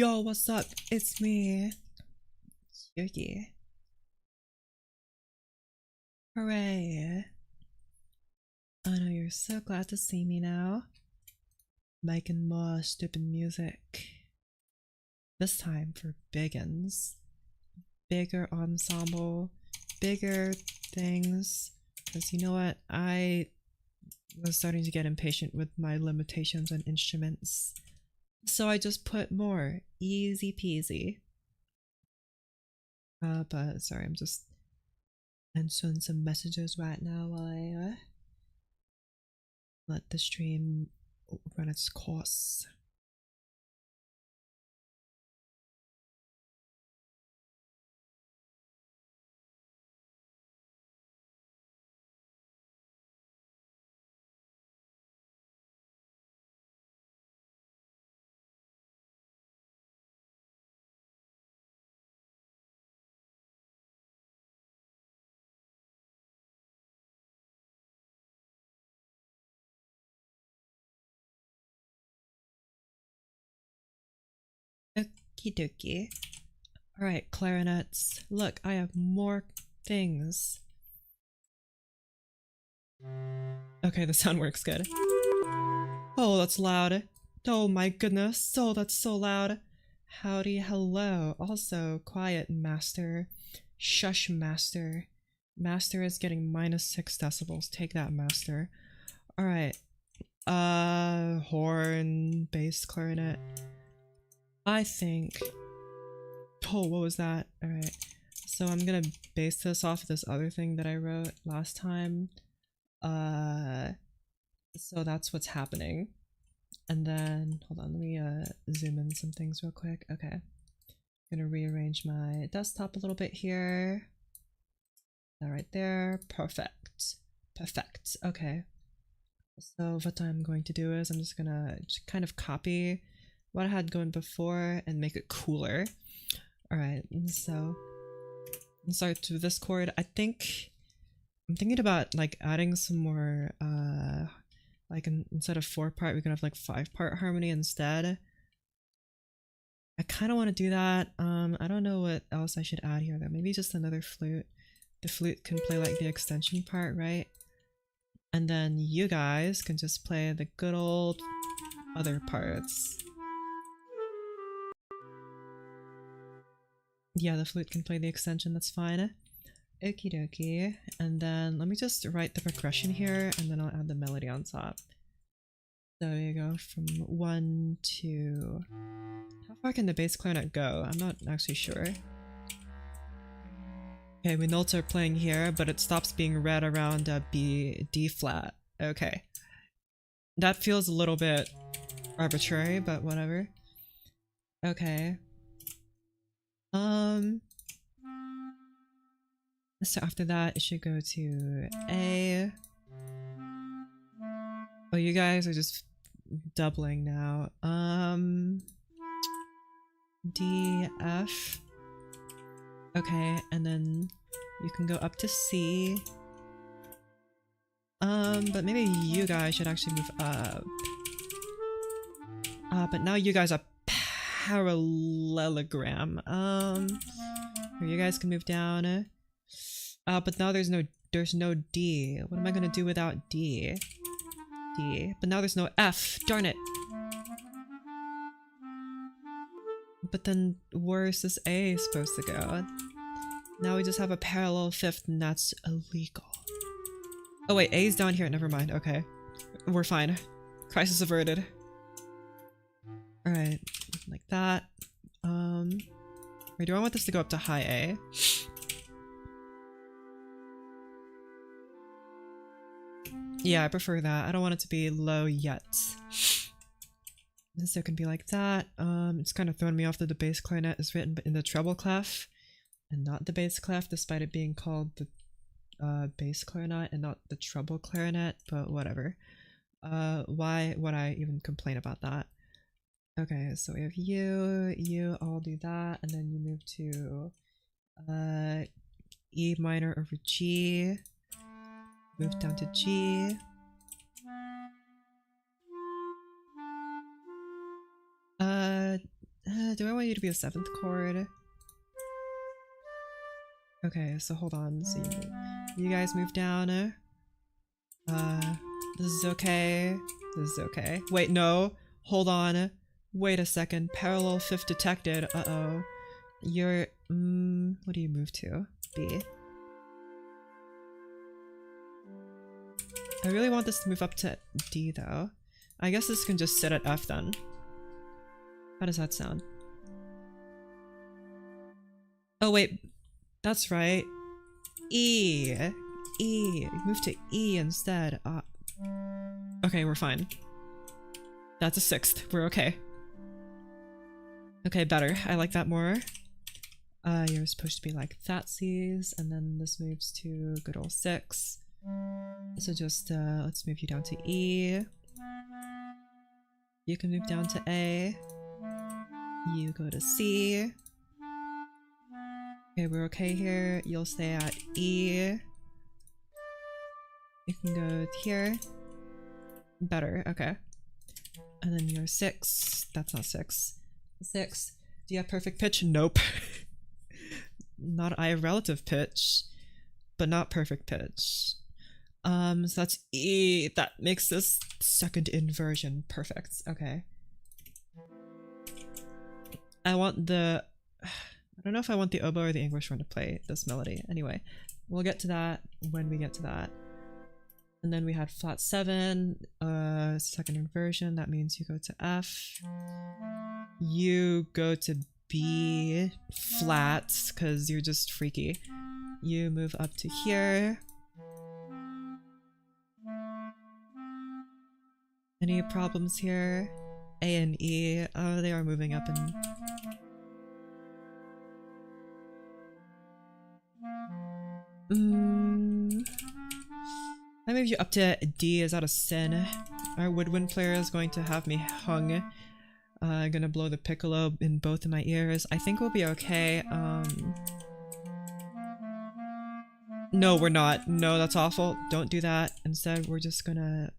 Yo, what's up? It's me, Shirgi. Hooray! I know you're so glad to see me now. Making more stupid music. This time for biggins. Bigger ensemble, bigger things. Because you know what? I was starting to get impatient with my limitations on instruments. So I just put more. Easy peasy. But sorry, I'm just answering some messages right now while I let the stream run its course. Okie dokie. Alright, clarinets. Look, I have more things. Okay, the sound works good. Oh, that's loud. Oh my goodness. Oh, that's so loud. Howdy, hello. Also, quiet, master. Shush, master. Master is getting -6 decibels. Take that, master. Alright. Horn, bass, clarinet. I think... Oh, what was that? Alright. So I'm gonna base this off of this other thing that I wrote last time. So that's what's happening. And then, hold on, let me zoom in some things real quick. Okay. I'm gonna rearrange my desktop a little bit here. That right there. Perfect. Perfect. Okay. So what I'm going to do is I'm just gonna kind of copy what I had going before and make it cooler. Alright, so I'm sorry to this chord. I'm thinking about like adding some more like instead of 4-part we can have like 5-part harmony instead. I kind of want to do that. I don't know what else I should add here though. Maybe just another flute. The flute can play like the extension part, right? And then you guys can just play the good old other parts. Yeah, the flute can play the extension, that's fine. Okie dokie. And then let me just write the progression here and then I'll add the melody on top. So there you go, from 1 to... How far can the bass clarinet go? I'm not actually sure. Okay, we notes are playing here, but it stops being read around D flat. Okay. That feels a little bit arbitrary, but whatever. Okay. So after that, it should go to A. Oh, you guys are just doubling now. D, F. Okay, and then you can go up to C. But maybe you guys should actually move up. But now you guys are parallelogram. Or you guys can move down. But now there's no D. What am I gonna do without D? D. But now there's no F. Darn it. But then where is this A supposed to go? Now we just have a parallel 5th and that's illegal. Oh wait, A's down here. Never mind. Okay. We're fine. Crisis averted. Alright. Like that. Wait, do I want this to go up to high A? Yeah, I prefer that. I don't want it to be low yet. So it can be like that. It's kind of thrown me off that the bass clarinet is written in the treble clef and not the bass clef, despite it being called the bass clarinet and not the treble clarinet, but whatever. Why would I even complain about that? Okay, so we have you all do that, and then you move to E minor over G, move down to G. Do I want you to be a 7th chord? Okay, so hold on. So you guys move down. This is okay. This is okay. Wait, no. Hold on. Wait a second. Parallel 5th detected. Uh-oh. You're... what do you move to? B. I really want this to move up to D, though. I guess this can just sit at F, then. How does that sound? Oh, wait. That's right. E. E. Move to E instead. Okay, we're fine. That's a 6th. We're okay. Okay, better. I like that more. You're supposed to be like thatsies, and then this moves to good old 6. So just, let's move you down to E. You can move down to A. You go to C. Okay, we're okay here. You'll stay at E. You can go here. Better, okay. And then you're 6. That's not 6. 6. Do you have perfect pitch? Nope. I have relative pitch, but not perfect pitch. So that's E. That makes this 2nd inversion perfect. Okay. I want the... I don't know if I want the oboe or the English one to play this melody. Anyway, we'll get to that when we get to that. And then we had flat 7, 2nd inversion. That means you go to F. You go to B flat, because you're just freaky. You move up to here. Any problems here? A and E. Oh, they are moving up and... I move you up to D. Is that a sin? Our woodwind player is going to have me hung. Gonna blow the piccolo in both of my ears. I think we'll be okay. No, we're not. No, that's awful. Don't do that. Instead, we're just gonna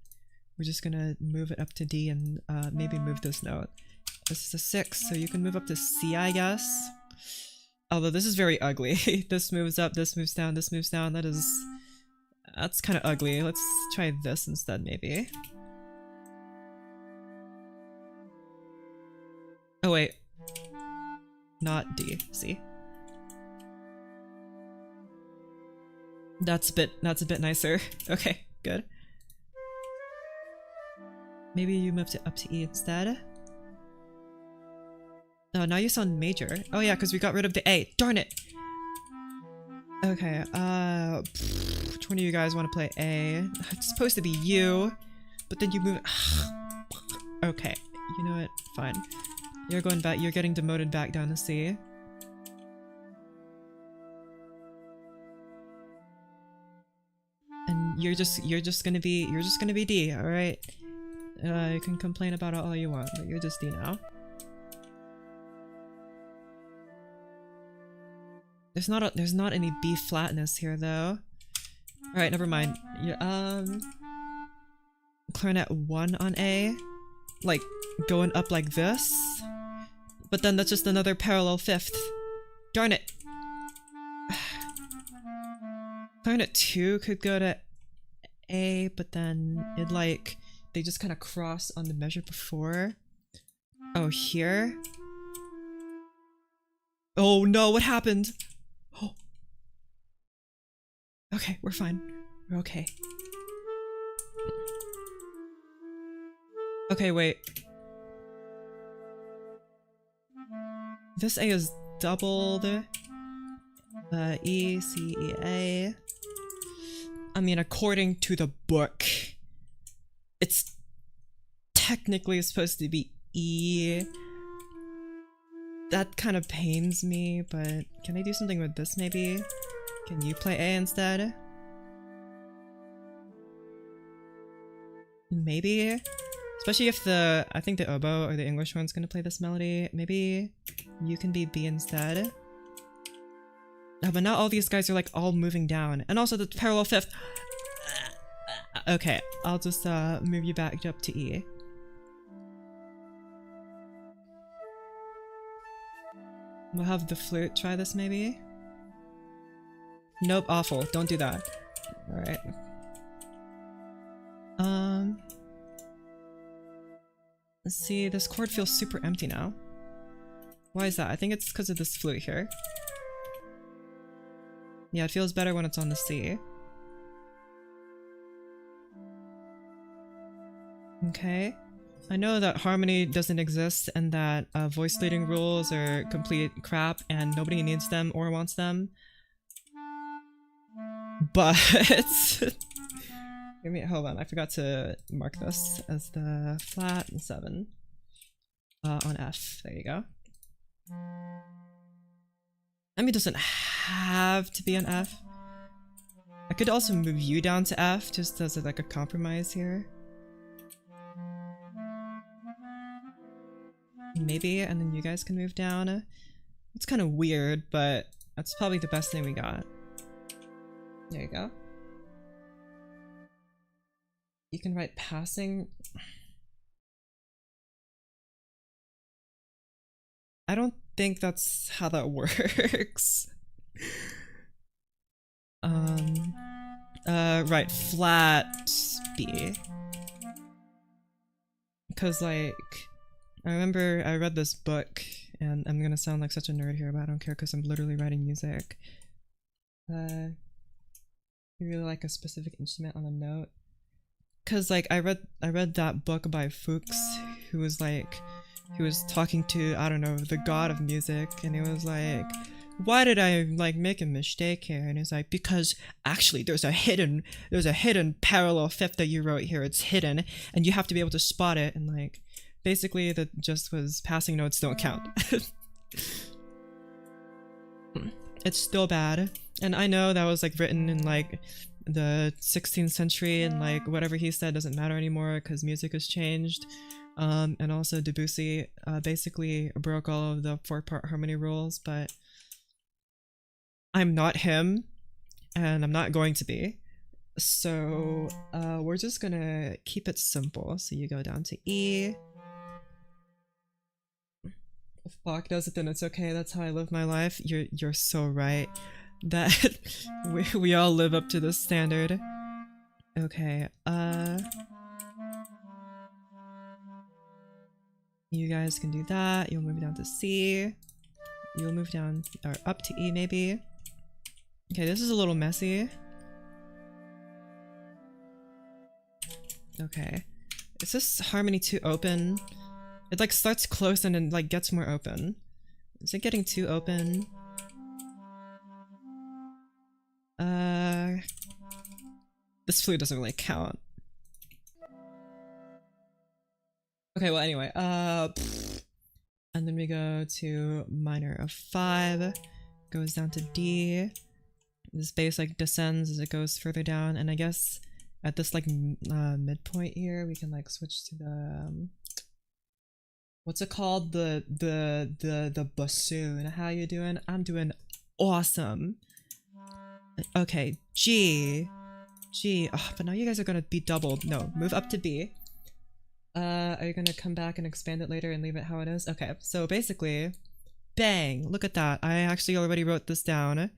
move it up to D and maybe move this note. This is a 6, so you can move up to C, I guess. Although this is very ugly. This moves up, this moves down, this moves down. That's kind of ugly. Let's try this instead, maybe. Oh wait. Not D, C. That's a bit nicer. Okay, good. Maybe you moved it up to E instead? Oh, now you sound major. Oh yeah, because we got rid of the A. Darn it! Okay, which one of you guys want to play A? It's supposed to be you, but then you move it. Okay, you know what? Fine. You're going back, you're getting demoted back down to C. And you're just gonna be D, alright? You can complain about it all you want, but you're just D now. There's not any B flatness here though. Alright, never mind. You're, clarinet 1 on A. Like, going up like this. But then that's just another parallel 5th. Darn it! Clarinet 2 could go to A, but then it like... They just kind of cross on the measure before. Oh, here? Oh no, what happened? Oh. Okay, we're fine. We're okay. Okay, wait. This A is doubled. E, C, E, A. I mean, according to the book, it's technically supposed to be E. That kind of pains me, but can I do something with this maybe? Can you play A instead? Maybe? Especially if I think the oboe or the English one's gonna play this melody. Maybe you can be B instead? Oh, but now all these guys are like all moving down. And also the parallel 5th. Okay, I'll just move you back up to E. We'll have the flute try this maybe. Nope, awful. Don't do that. Alright. Let's see, this chord feels super empty now. Why is that? I think it's because of this flute here. Yeah, it feels better when it's on the C. Okay. I know that harmony doesn't exist and that voice leading rules are complete crap and nobody needs them or wants them. But give me, hold on, I forgot to mark this as the flat and 7 on F. There you go. I mean, it doesn't have to be an F. I could also move you down to F just as like a compromise here. Maybe, and then you guys can move down. It's kind of weird, but that's probably the best thing we got. There you go. You can write passing. I don't think that's how that works. Right, flat B. Because, like, I remember I read this book, and I'm gonna sound like such a nerd here, but I don't care because I'm literally writing music. You really like a specific instrument on a note? Because, like, I read that book by Fuchs, who was like, he was talking to, I don't know, the god of music, and he was like, why did I, like, make a mistake here? And he's like, because actually there's a hidden parallel fifth that you wrote here, it's hidden, and you have to be able to spot it, and, like, basically that just was passing notes don't count. It's still bad, and I know that was, like, written in, like, the 16th century, and, like, whatever he said doesn't matter anymore because music has changed. And also Debussy basically broke all of the 4-part harmony rules, but I'm not him, and I'm not going to be. So we're just gonna keep it simple. So you go down to E. If Bach does it, then it's okay. That's how I live my life. You're so right. That we all live up to this standard. Okay, you guys can do that. You'll move down to C. You'll move down, or up to E maybe. Okay, this is a little messy. Okay. Is this harmony too open? It, like, starts close and then, like, gets more open. Is it getting too open? This flute doesn't really count. Okay, well, anyway, and then we go to minor of 5, goes down to D. This bass, like, descends as it goes further down, and I guess at this, like, midpoint here, we can, like, switch to the, what's it called? The bassoon. How you doing? I'm doing awesome. Okay, G. Oh, but now you guys are gonna be doubled. No, move up to B. Are you gonna come back and expand it later and leave it how it is? Okay, so basically, bang! Look at that. I actually already wrote this down.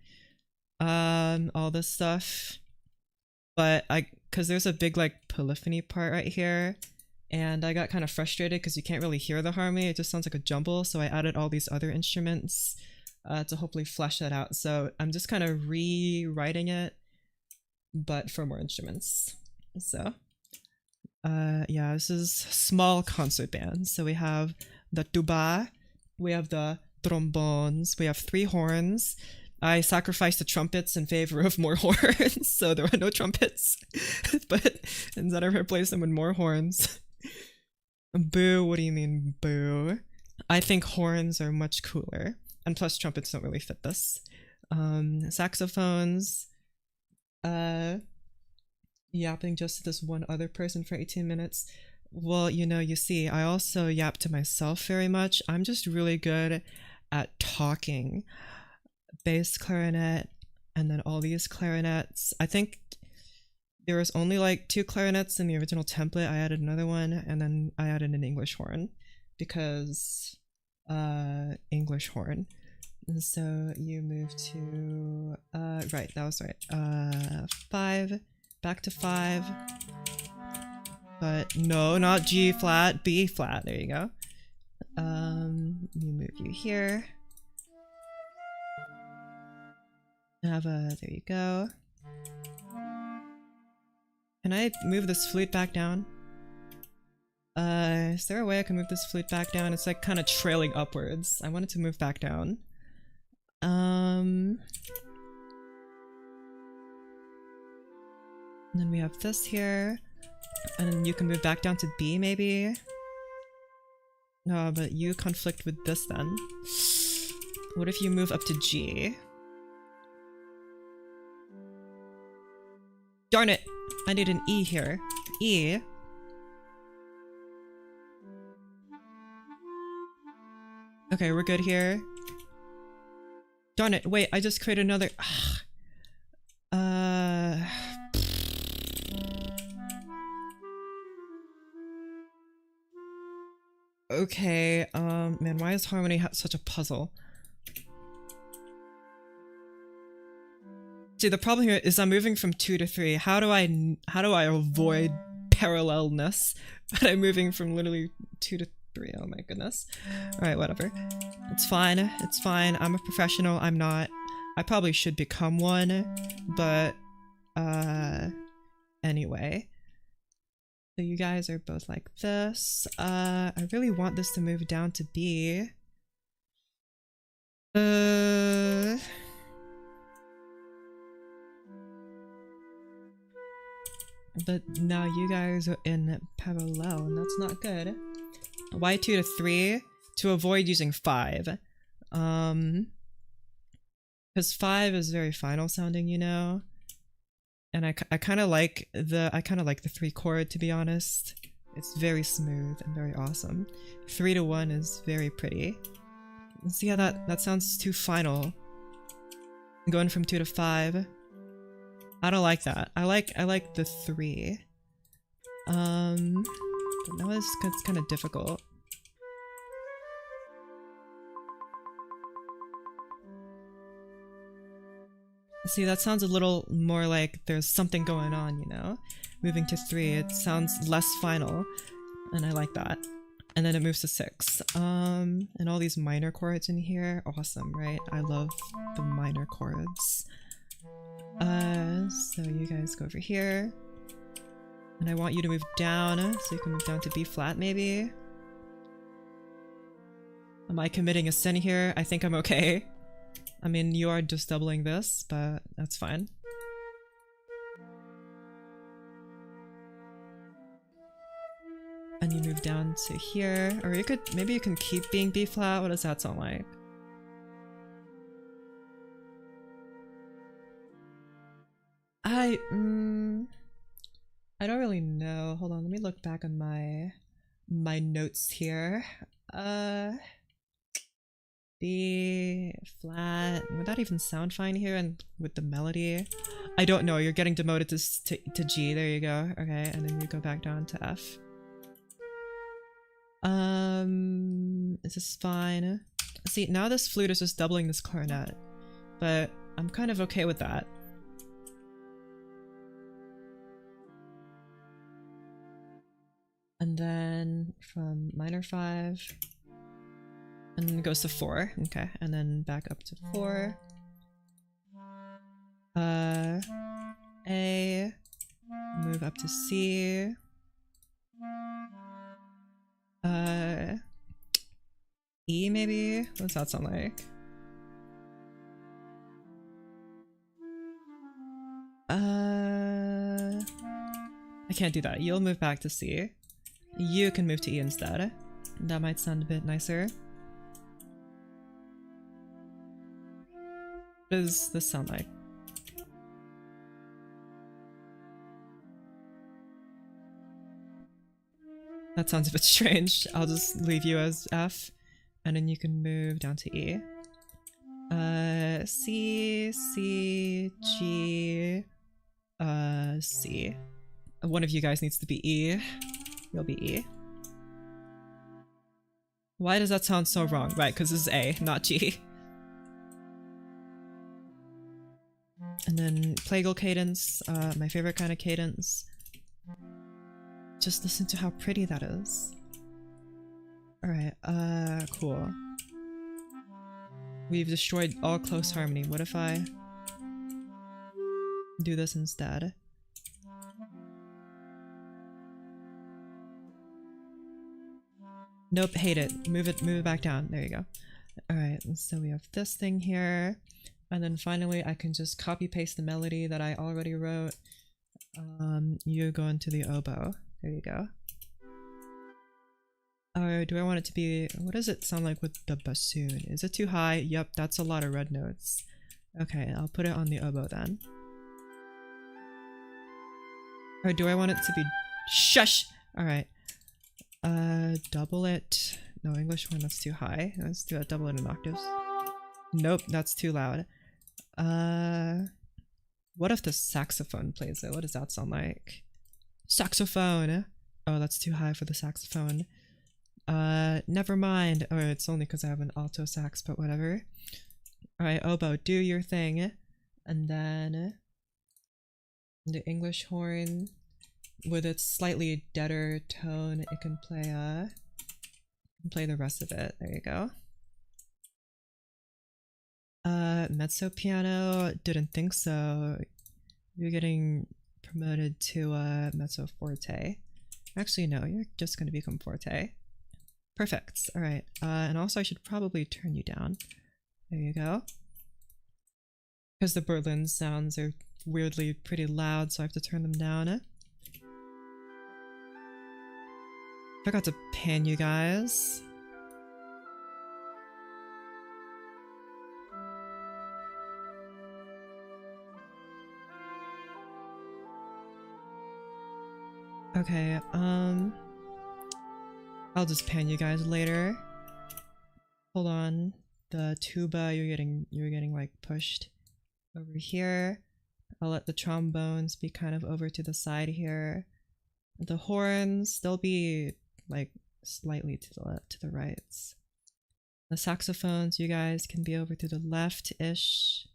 All this stuff. But cause there's a big, like, polyphony part right here, and I got kind of frustrated because you can't really hear the harmony. It just sounds like a jumble, so I added all these other instruments to hopefully flesh that out. So I'm just kind of rewriting it, but for more instruments. So yeah, this is small concert band. So we have the tuba, we have the trombones, we have 3 horns. I sacrificed the trumpets in favor of more horns, so there are no trumpets, but instead I replaced them with more horns. Boo, what do you mean boo? I think horns are much cooler, and plus trumpets don't really fit this. Saxophones, yapping just to this one other person for 18 minutes. Well, you see, I also yap to myself very much. I'm just really good at talking. Bass clarinet, and then all these clarinets. I think there was only, like, 2 clarinets in the original template. I added another one, and then I added an English horn, because English horn. And so you move to, right, that was right. 5, back to 5. But no, not G flat, B flat, there you go. You move you here. Have a, there you go. Can I move this flute back down? Is there a way I can move this flute back down? It's like kind of trailing upwards. I want it to move back down. And then we have this here. And then you can move back down to B maybe? No, but you conflict with this then. What if you move up to G? Darn it! I need an E here. E. Okay, we're good here. Darn it, wait, I just created another... Okay, man, why is harmony such a puzzle? See, the problem here is I'm moving from 2 to 3. How do I avoid parallelness? But I'm moving from literally 2 to 3. Oh my goodness. Alright, whatever. It's fine. It's fine. I'm a professional. I'm not. I probably should become one. But, anyway. So you guys are both like this. I really want this to move down to B. But now you guys are in parallel, and that's not good. Why 2 to 3? To avoid using 5. Because 5 is very final sounding, you know? And I kind of like the 3 chord, to be honest. It's very smooth and very awesome. 3 to 1 is very pretty. See how that sounds too final. Going from 2 to 5. I don't like that. I like the 3. But now it's kind of difficult. See, that sounds a little more like there's something going on, you know? Moving to 3, it sounds less final, and I like that. And then it moves to 6. And all these minor chords in here, awesome, right? I love the minor chords. So you guys go over here. And I want you to move down, so you can move down to B flat maybe. Am I committing a sin here? I think I'm okay. I mean, you are just doubling this, but that's fine. And you move down to here, or you could, maybe you can keep being B flat. What does that sound like? I don't really know. Hold on, let me look back on my notes here. B flat. Would that even sound fine here and with the melody? I don't know. You're getting demoted to G. There you go. Okay, and then you go back down to F. This is fine. See, now this flute is just doubling this clarinet, but I'm kind of okay with that. And then from minor 5, and then it goes to 4, okay, and then back up to 4. A, move up to C. E maybe? What does that sound like? I can't do that. You'll move back to C. You can move to E instead. That might sound a bit nicer. What does this sound like? That sounds a bit strange. I'll just leave you as F, and then you can move down to E. C, C, G, C. One of you guys needs to be E. You'll be E. Why does that sound so wrong? Right, because this is A, not G. And then plagal cadence, my favorite kind of cadence. Just listen to how pretty that is. Alright, cool. We've destroyed all close harmony. What if I do this instead? Nope, hate it. Move it back down. There you go. Alright, so we have this thing here. And then finally I can just copy paste the melody that I already wrote. You go into the oboe. There you go. Or do I want it to be... What does it sound like with the bassoon? Is it too high? Yep, that's a lot of red notes. Okay, I'll put it on the oboe then. Or do I want it to be... Shush! Alright. Double it. No, English horn, that's too high. Let's do it, double it in octaves. Nope, that's too loud. What if the saxophone plays it? What does that sound like? Saxophone! Oh, that's too high for the saxophone. Never mind. Oh, it's only because I have an alto sax, but whatever. Alright, oboe, do your thing. And then the English horn, with its slightly deader tone, it can play the rest of it. There you go. Mezzo piano, didn't think so. You're getting promoted to mezzo forte. Actually, no, you're just gonna become forte. Perfect. Alright. And also I should probably turn you down. There you go. Because the Berlin sounds are weirdly pretty loud, so I have to turn them down. Forgot to pan you guys. Okay, I'll just pan you guys later. Hold on. The tuba, you're getting like pushed over here. I'll let the trombones be kind of over to the side here. The horns, they'll be like slightly to the right. The saxophones, you guys can be over to the left-ish.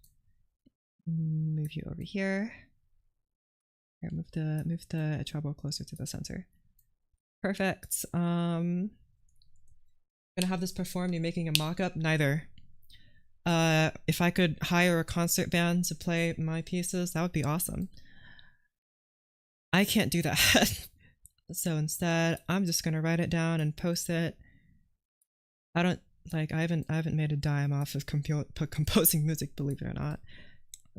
Move you over here. Here, move the treble closer to the center. Perfect. Gonna have this performed. You're making a mock-up? Neither. If I could hire a concert band to play my pieces, that would be awesome. I can't do that. So instead, I'm just gonna write it down and post it. I haven't made a dime off of composing music, believe it or not.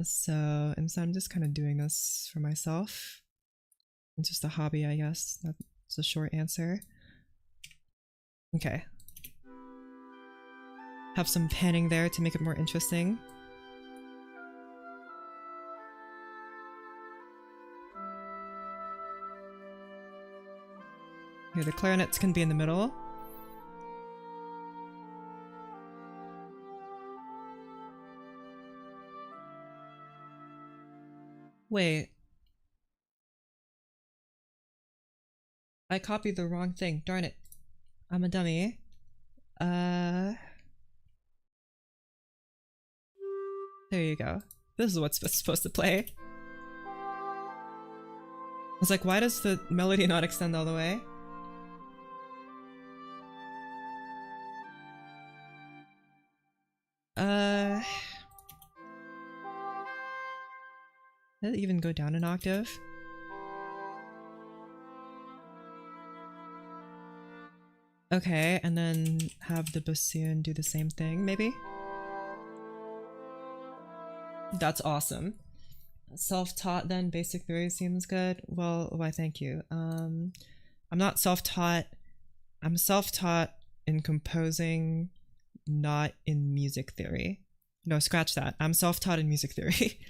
So instead, I'm just kind of doing this for myself. It's just a hobby, I guess. That's a short answer. Okay. Have some panning there to make it more interesting. Here, the clarinets can be in the middle. Wait. I copied the wrong thing. Darn it. I'm a dummy. There you go. This is what's supposed to play. I was like, why does the melody not extend all the way? Did it even go down an octave? Okay, and then have the bassoon do the same thing, maybe? That's awesome. Self-taught then, basic theory seems good. Well, why thank you. I'm not self-taught. I'm self-taught in composing, not in music theory. No, scratch that. I'm self-taught in music theory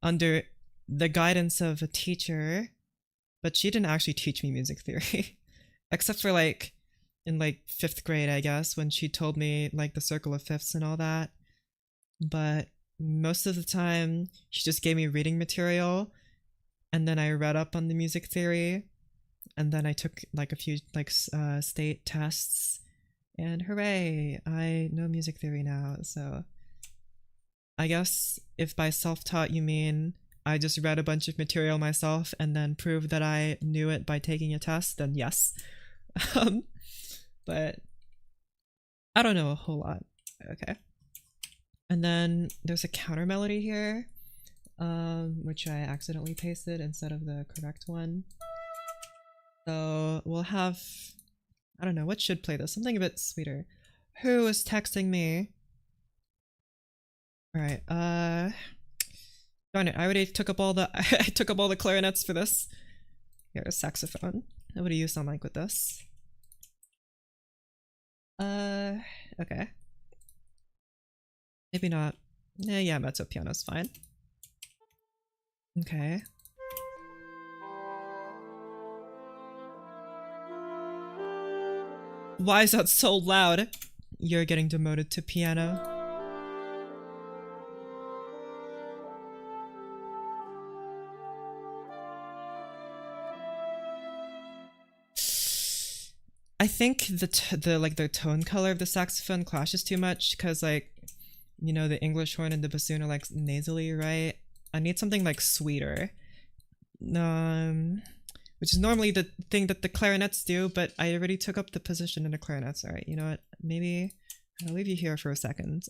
under the guidance of a teacher, but she didn't actually teach me music theory. Except for like in like 5th grade, I guess, when she told me like the circle of fifths and all that. But most of the time, she just gave me reading material, and then I read up on the music theory, and then I took like a few like state tests, and hooray, I know music theory now. So I guess if by self-taught you mean I just read a bunch of material myself and then proved that I knew it by taking a test, then yes. But I don't know a whole lot. Okay. And then there's a counter melody here, which I accidentally pasted instead of the correct one. So we'll have, I don't know, what should play this? Something a bit sweeter. Who is texting me? Alright, darn it, I already took up all the I took up all the clarinets for this. Here's saxophone. What do you sound like with this? Okay. Maybe not. Yeah, mezzo piano's fine. Okay. Why is that so loud? You're getting demoted to piano. I think the tone color of the saxophone clashes too much because, like, you know, the English horn and the bassoon are like nasally, right? I need something like sweeter. Which is normally the thing that the clarinets do, but I already took up the position in the clarinets. Alright, you know what? Maybe I'll leave you here for a second.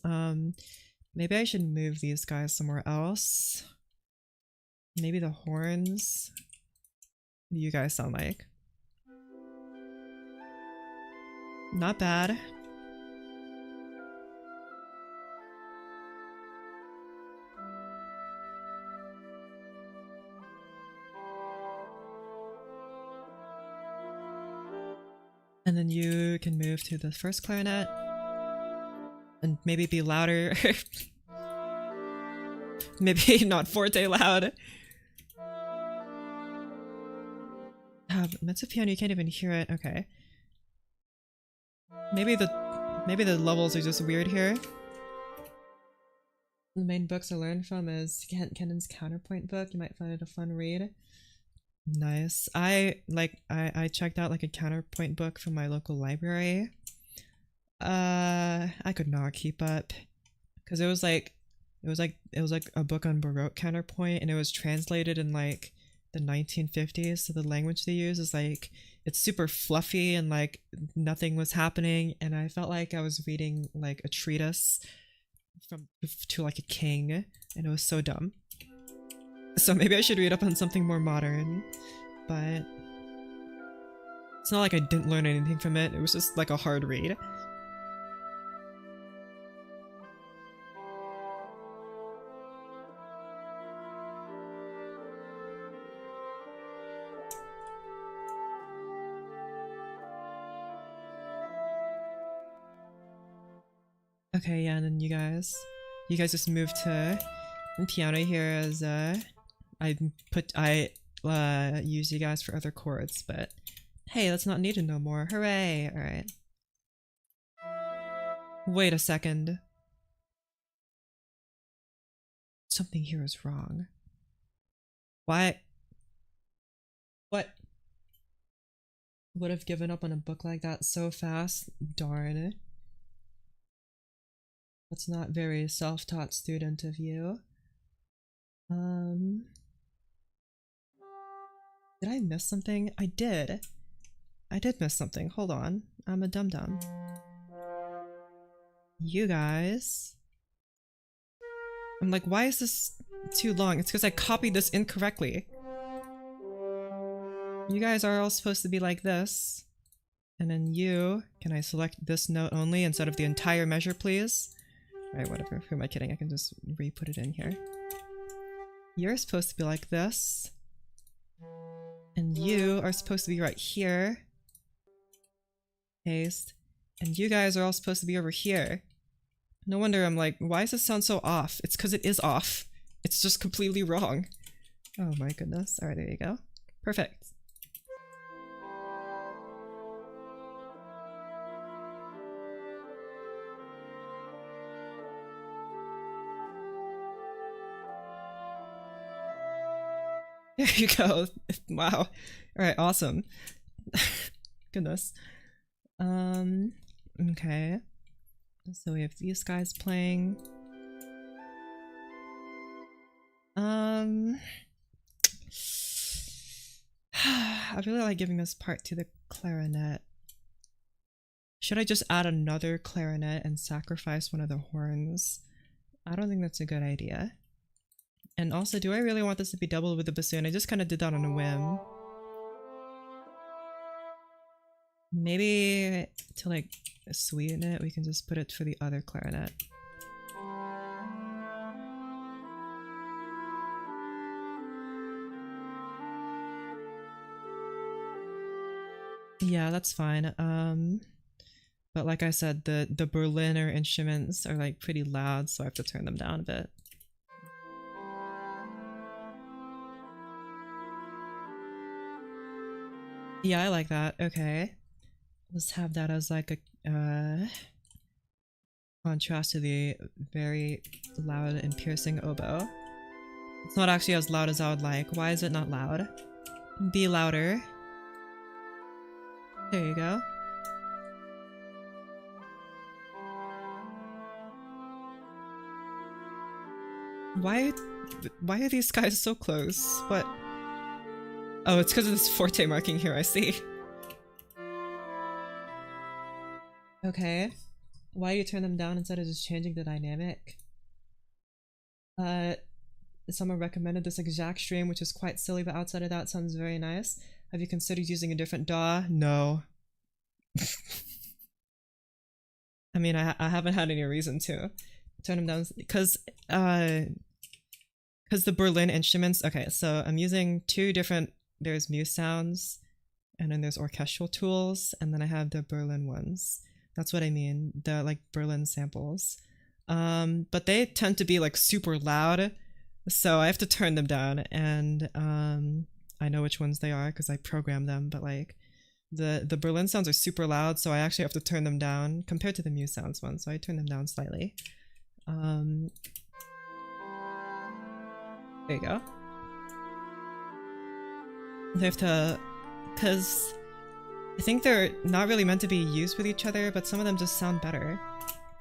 Maybe I should move these guys somewhere else. Maybe the horns. What do you guys sound like? Not bad. And then you can move to the first clarinet and maybe be louder. Maybe not forte loud. Mezzo piano, you can't even hear it. Okay. Maybe the levels are just weird here. The main books I learned from is Kenan's Counterpoint book. You might find it a fun read. Nice. I checked out like a counterpoint book from my local library. I could not keep up because it was like a book on Baroque counterpoint, and it was translated in like the 1950s. So the language they use is like, it's super fluffy and like nothing was happening, and I felt like I was reading like a treatise to like a king, and it was so dumb. So maybe I should read up on something more modern, but it's not like I didn't learn anything from it. It was just like a hard read. Okay, yeah, and then you guys just moved to piano here as I use you guys for other chords, but hey, that's not needed no more. Hooray! Alright. Wait a second. Something here is wrong. Why? What? Would have given up on a book like that so fast? Darn. That's not very self-taught student of you. Did I miss something? I did. I did miss something. Hold on. I'm a dum-dum. You guys. I'm like, why is this too long? It's because I copied this incorrectly. You guys are all supposed to be like this. And then you, can I select this note only instead of the entire measure, please? Alright, whatever. Who am I kidding? I can just re-put it in here. You're supposed to be like this. And you are supposed to be right here. Paste. And you guys are all supposed to be over here. No wonder I'm like, why does this sound so off? It's because it is off. It's just completely wrong. Oh my goodness. Alright, there you go. Perfect. There you go. Wow. Alright, awesome. Goodness. Okay. So we have these guys playing. I really like giving this part to the clarinet. Should I just add another clarinet and sacrifice one of the horns? I don't think that's a good idea. And also, do I really want this to be doubled with the bassoon? I just kind of did that on a whim. Maybe to like sweeten it, we can just put it for the other clarinet. Yeah, that's fine. But like I said, the Berliner instruments are like pretty loud, so I have to turn them down a bit. Yeah, I like that. Okay. Let's have that as like a contrast to the very loud and piercing oboe. It's not actually as loud as I would like. Why is it not loud? Be louder. There you go. Why are these guys so close? What? Oh, it's because of this forte marking here, I see. Okay. Why do you turn them down instead of just changing the dynamic? Someone recommended this exact stream, which is quite silly, but outside of that sounds very nice. Have you considered using a different DAW? No. I mean, I haven't had any reason to turn them down because the Berlin instruments. Okay, so I'm using two different. There's Muse sounds, and then there's orchestral tools, and then I have the Berlin ones. That's what I mean. The like Berlin samples. But they tend to be like super loud, so I have to turn them down, and I know which ones they are because I programmed them. But like the Berlin sounds are super loud, so I actually have to turn them down compared to the Muse sounds ones. So I turn them down slightly. There you go. They have to, because I think they're not really meant to be used with each other, but some of them just sound better.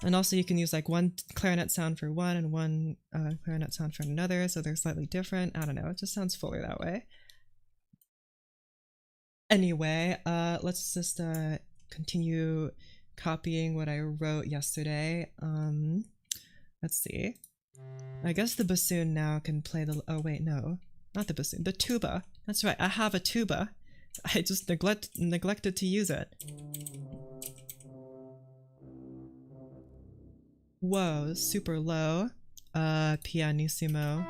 And also you can use like one clarinet sound for one and one clarinet sound for another, so they're slightly different. I don't know, it just sounds fuller that way. Anyway, let's just continue copying what I wrote yesterday. Let's see. I guess the bassoon now can play the... Oh wait, no. Not the bassoon, the tuba. That's right, I have a tuba. I just neglected to use it. Whoa, super low. Pianissimo.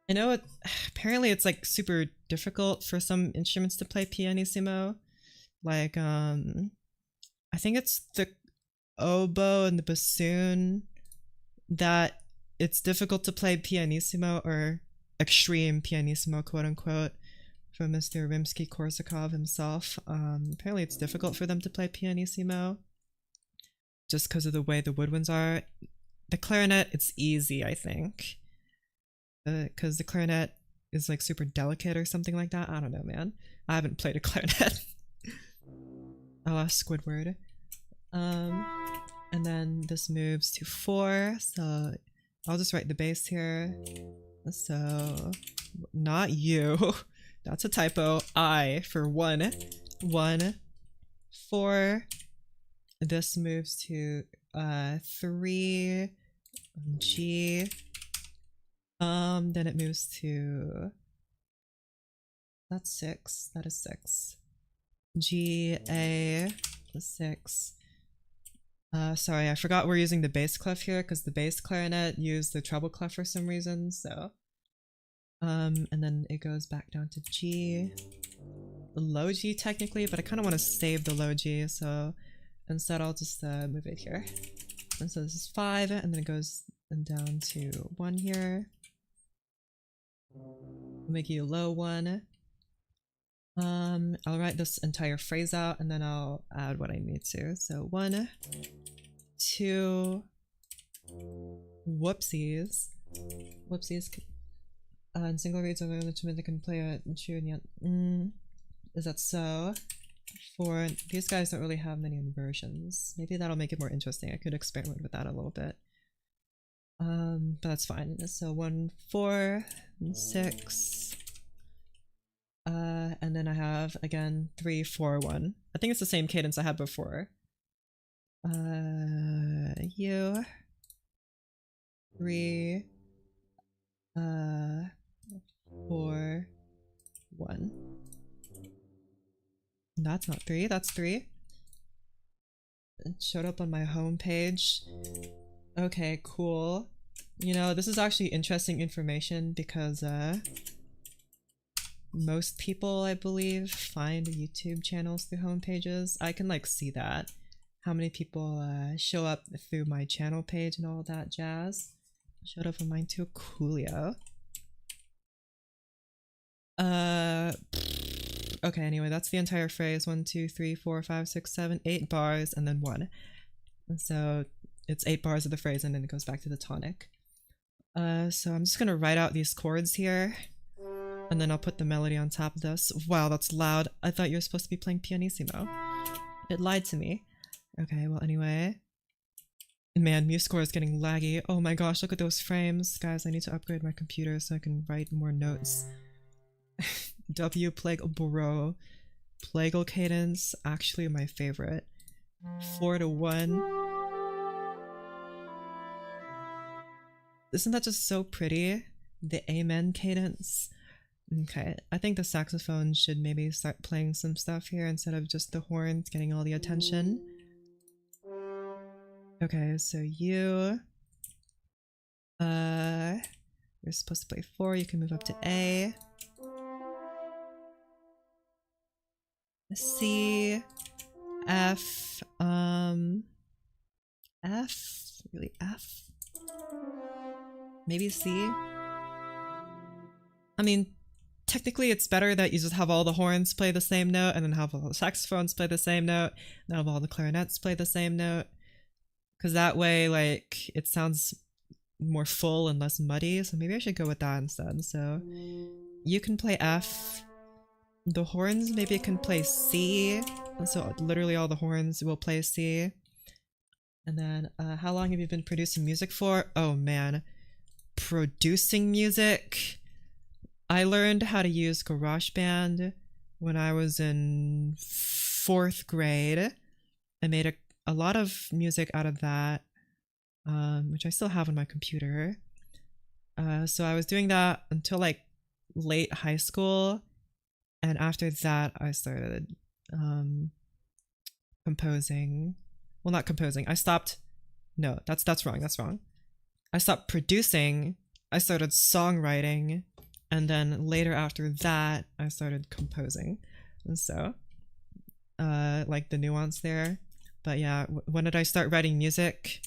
I know it... Apparently it's like super difficult for some instruments to play pianissimo. Like, I think it's the oboe and the bassoon that it's difficult to play pianissimo, or extreme pianissimo, quote unquote, from Mr. Rimsky-Korsakov himself. Apparently it's difficult for them to play pianissimo just because of the way the woodwinds are. The clarinet, it's easy, I think, because the clarinet is like super delicate or something like that. I don't know, man. I haven't played a clarinet. I'll ask Squidward. And then this moves to 4, so I'll just write the bass here. So, not you. That's a typo. I for 1. 1, 4. This moves to 3, G. Then it moves to... That's 6. That is 6. G, A, 6. Sorry, I forgot we're using the bass clef here because the bass clarinet used the treble clef for some reason, so. And then it goes back down to G. Low G technically, but I kind of want to save the low G, so instead I'll just move it here. And so this is 5, and then it goes down to 1 here. We'll make you a low 1. I'll write this entire phrase out and then I'll add what I need to. So 1, 2, whoopsies. And single reads over instrument that can play a tune yet. Is that so? 4, these guys don't really have many inversions. Maybe that'll make it more interesting. I could experiment with that a little bit. But that's fine. So 1, 4, and 6. And then I have again 3, 4, 1. I think it's the same cadence I had before. U 3 4 1. That's not 3, that's 3. It showed up on my home page. Okay, cool. You know, this is actually interesting information because most people, I believe, find YouTube channels through home pages. I can like see that. How many people show up through my channel page and all that jazz. Showed up on mine too. Coolio. Okay, anyway, that's the entire phrase. 1, 2, 3, 4, 5, 6, 7, 8 bars and then 1. And so it's 8 bars of the phrase and then it goes back to the tonic. So I'm just gonna write out these chords here and then I'll put the melody on top of this. Wow, that's loud. I thought you were supposed to be playing pianissimo. It lied to me. Okay, well anyway. Man, MuseScore is getting laggy. Oh my gosh, look at those frames. Guys, I need to upgrade my computer so I can write more notes. W Plagal Bro. Plagal cadence, actually my favorite. 4 to 1. Isn't that just so pretty? The amen cadence. Okay, I think the saxophone should maybe start playing some stuff here instead of just the horns getting all the attention. Okay, so you... you're supposed to play 4, you can move up to A. C, F, F? Really, F? Maybe C? I mean, technically it's better that you just have all the horns play the same note and then have all the saxophones play the same note and have all the clarinets play the same note. Because that way, like, it sounds more full and less muddy, so maybe I should go with that instead. So you can play F. The horns, maybe it can play C. So literally all the horns will play C. And then, how long have you been producing music for? Oh man. Producing music? I learned how to use GarageBand when I was in 4th grade. I made a lot of music out of that, which I still have on my computer. So I was doing that until like late high school. And after that, I started composing. Well, not composing. I stopped. No, that's wrong. That's wrong. I stopped producing. I started songwriting, and then later after that, I started composing. And so, like the nuance there. But yeah, when did I start writing music?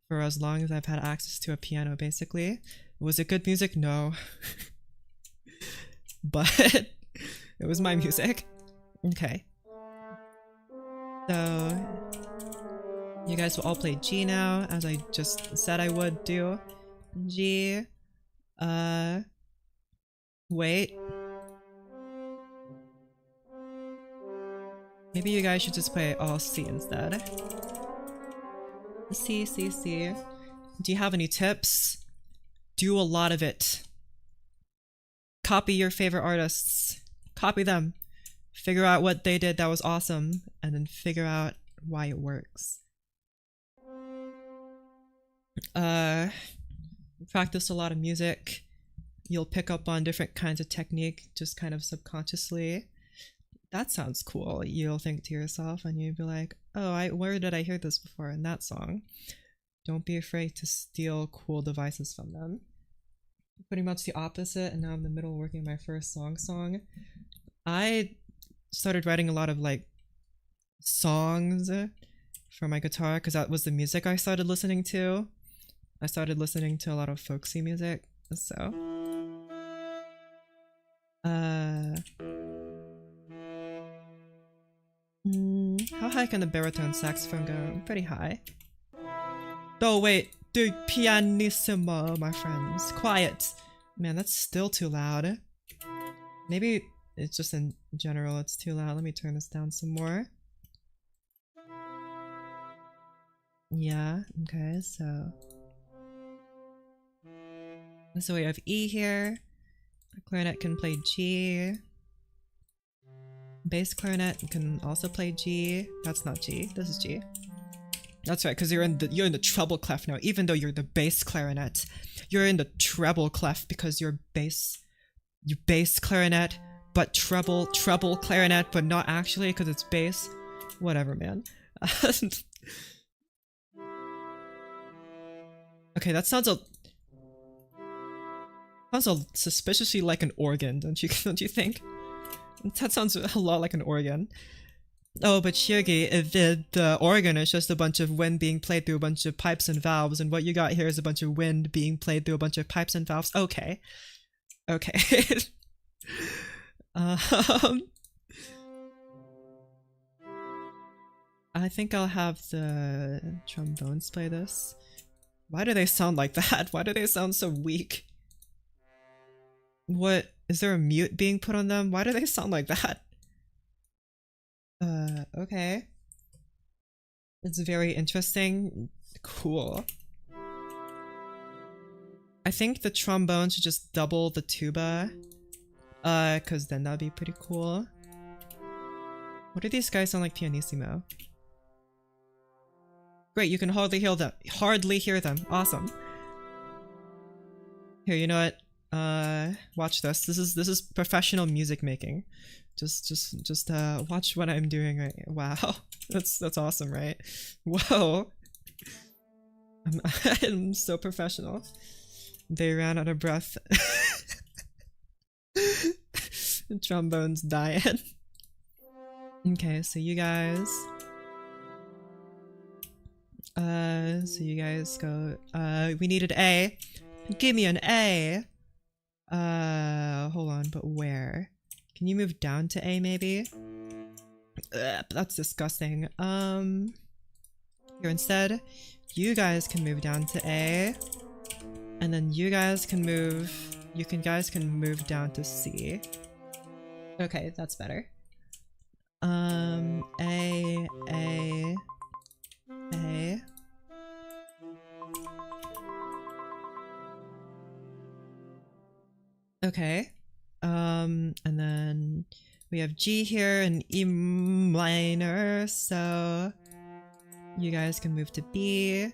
For as long as I've had access to a piano, basically. Was it good music? No. But it was my music. Okay. So you guys will all play G now, as I just said I would do. G. Wait. Maybe you guys should just play all C instead. C, C, C. Do you have any tips? Do a lot of it. Copy your favorite artists. Copy them. Figure out what they did that was awesome, and then figure out why it works. Practice a lot of music. You'll pick up on different kinds of technique just kind of subconsciously. That sounds cool. You'll think to yourself and you'll be like, oh, where did I hear this before in that song? Don't be afraid to steal cool devices from them. Pretty much the opposite, and now I'm in the middle working on my first song. I started writing a lot of like songs for my guitar because that was the music I started listening to. I started listening to a lot of folksy music, so how high can the baritone saxophone go? Pretty high. Oh wait, do pianissimo, my friends. Quiet. Man, that's still too loud. Maybe it's just in general it's too loud. Let me turn this down some more. Yeah, okay, so So we have E here. Clarinet can play G. Bass clarinet can also play G. That's not G. This is G. That's right, because you're in the treble clef now. Even though you're the bass clarinet, you're in the treble clef because you're bass clarinet, but treble clarinet, but not actually because it's bass. Whatever, man. Okay, that sounds suspiciously like an organ, don't you think? That sounds a lot like an organ. Oh, but Shirgi, the organ is just a bunch of wind being played through a bunch of pipes and valves, and what you got here is a bunch of wind being played through a bunch of pipes and valves. Okay. Okay. I think I'll have the trombones play this. Why do they sound like that? Why do they sound so weak? What? Is there a mute being put on them? Why do they sound like that? Okay. It's very interesting. Cool. I think the trombone should just double the tuba. Cause then that'd be pretty cool. What do these guys sound like pianissimo? Great, you can hardly hear them. Awesome. Here, you know what? Watch this. This is professional music making. Just watch what I'm doing right here. Wow. That's awesome, right? Whoa. I'm so professional. They ran out of breath. The trombone's dying. Okay, so you guys go. We need an A. Give me an A. Hold on, but where? Can you move down to A maybe? That's disgusting. Here instead, you guys can move down to A, and then you guys can move. Guys can move down to C. Okay, that's better. A. Okay. And then we have G here and E minor, so you guys can move to B,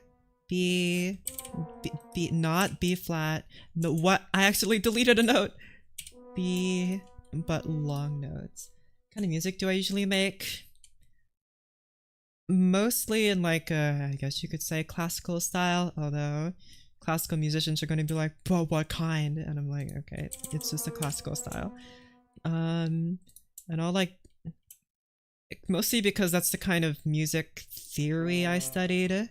not B flat. No, what? I actually deleted a note. B, but long notes. What kind of music do I usually make? Mostly in like I guess you could say classical style, although classical musicians are going to be like, but what kind? And I'm like, okay, it's just a classical style. And I'll like, mostly because that's the kind of music theory I studied.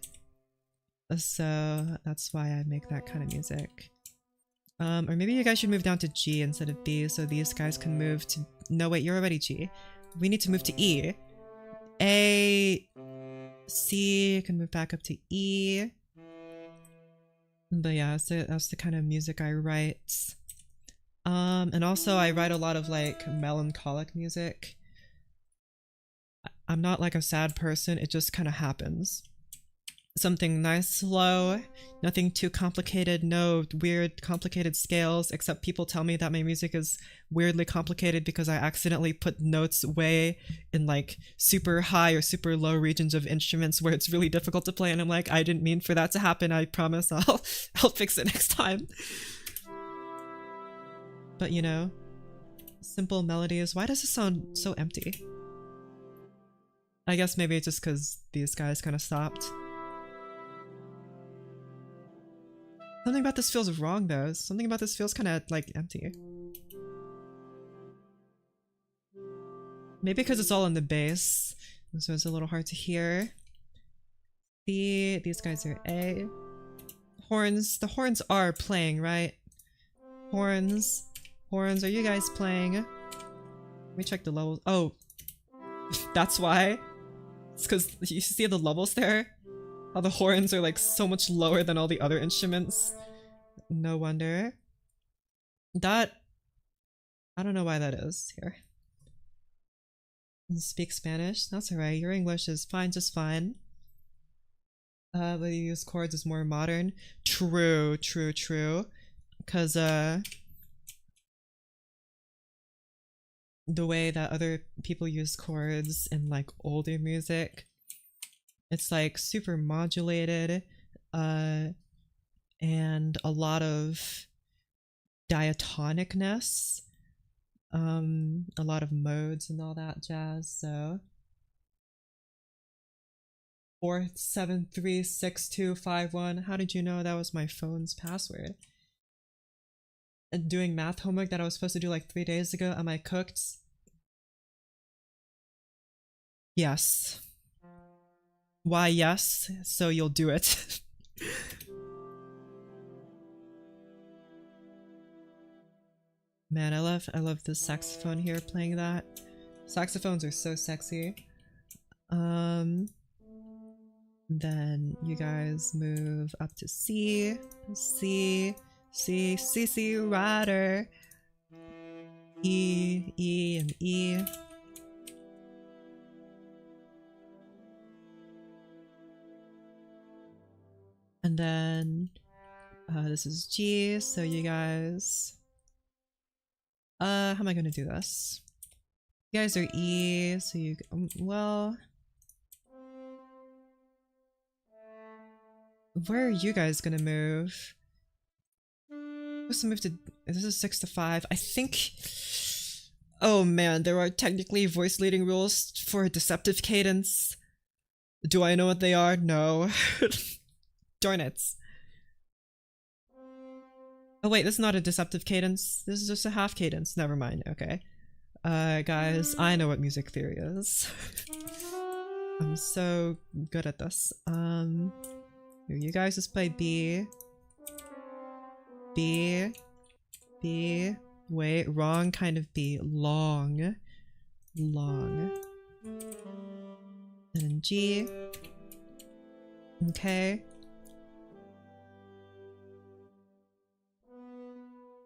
So that's why I make that kind of music. Or maybe you guys should move down to G instead of B so these guys can move to... No, wait, you're already G. We need to move to E. A, C can move back up to E. But yeah, that's the kind of music I write. And also I write a lot of like melancholic music. I'm not like a sad person, it just kind of happens. Something nice, slow, nothing too complicated, no weird complicated scales, except people tell me that my music is weirdly complicated because I accidentally put notes way in like super high or super low regions of instruments where it's really difficult to play, and I'm like, I didn't mean for that to happen, I promise I'll fix it next time. But you know, simple melodies. Why does it sound so empty? I guess maybe it's just because these guys kind of stopped. Something about this feels wrong though. Something about this feels kind of like empty. Maybe because it's all in the bass, so it's a little hard to hear. These guys are A. Horns. The horns are playing, right? Horns. Horns, are you guys playing? Let me check the levels. Oh, that's why. It's because you see the levels there? How the horns are like so much lower than all the other instruments. No wonder. That... I don't know why that is. Here. Speak Spanish? That's alright. Your English is fine, just fine. But you use chords is more modern. True. Cause the way that other people use chords in like older music, it's like super modulated, and a lot of diatonicness, a lot of modes and all that jazz. So 4736251. How did you know that was my phone's password? And doing math homework that I was supposed to do like 3 days ago. Am I cooked? Yes. Why yes? So you'll do it. Man, I love the saxophone here playing that. Saxophones are so sexy. Then you guys move up to C, C, C, C, C, rider. E, E, and E. And then this is G, so you guys... how am I gonna do this? You guys are E, so you... well... where are you guys gonna move? Supposed to move to... this is 6 to 5. I think... oh man, there are technically voice leading rules for deceptive cadence. Do I know what they are? No. Darn it. Oh wait, this is not a deceptive cadence. This is just a half cadence. Never mind. Okay. Guys, I know what music theory is. I'm so good at this. You guys just play B. B. B. Wait, wrong kind of B. Long. Long. And then G. Okay.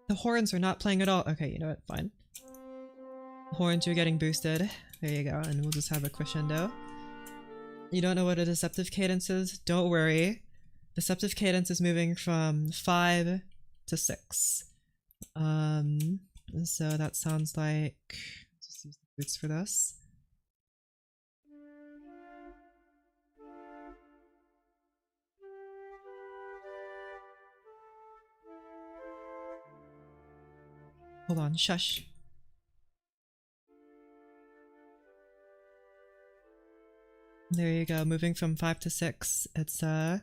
The horns are not playing at all. Okay, you know what? Fine. Horns are getting boosted. There you go. And we'll just have a crescendo. You don't know what a deceptive cadence is? Don't worry. Deceptive cadence is moving from 5 to 6. So that sounds like... let's just use the boots for this. Hold on, shush. There you go, moving from 5 to 6. It's now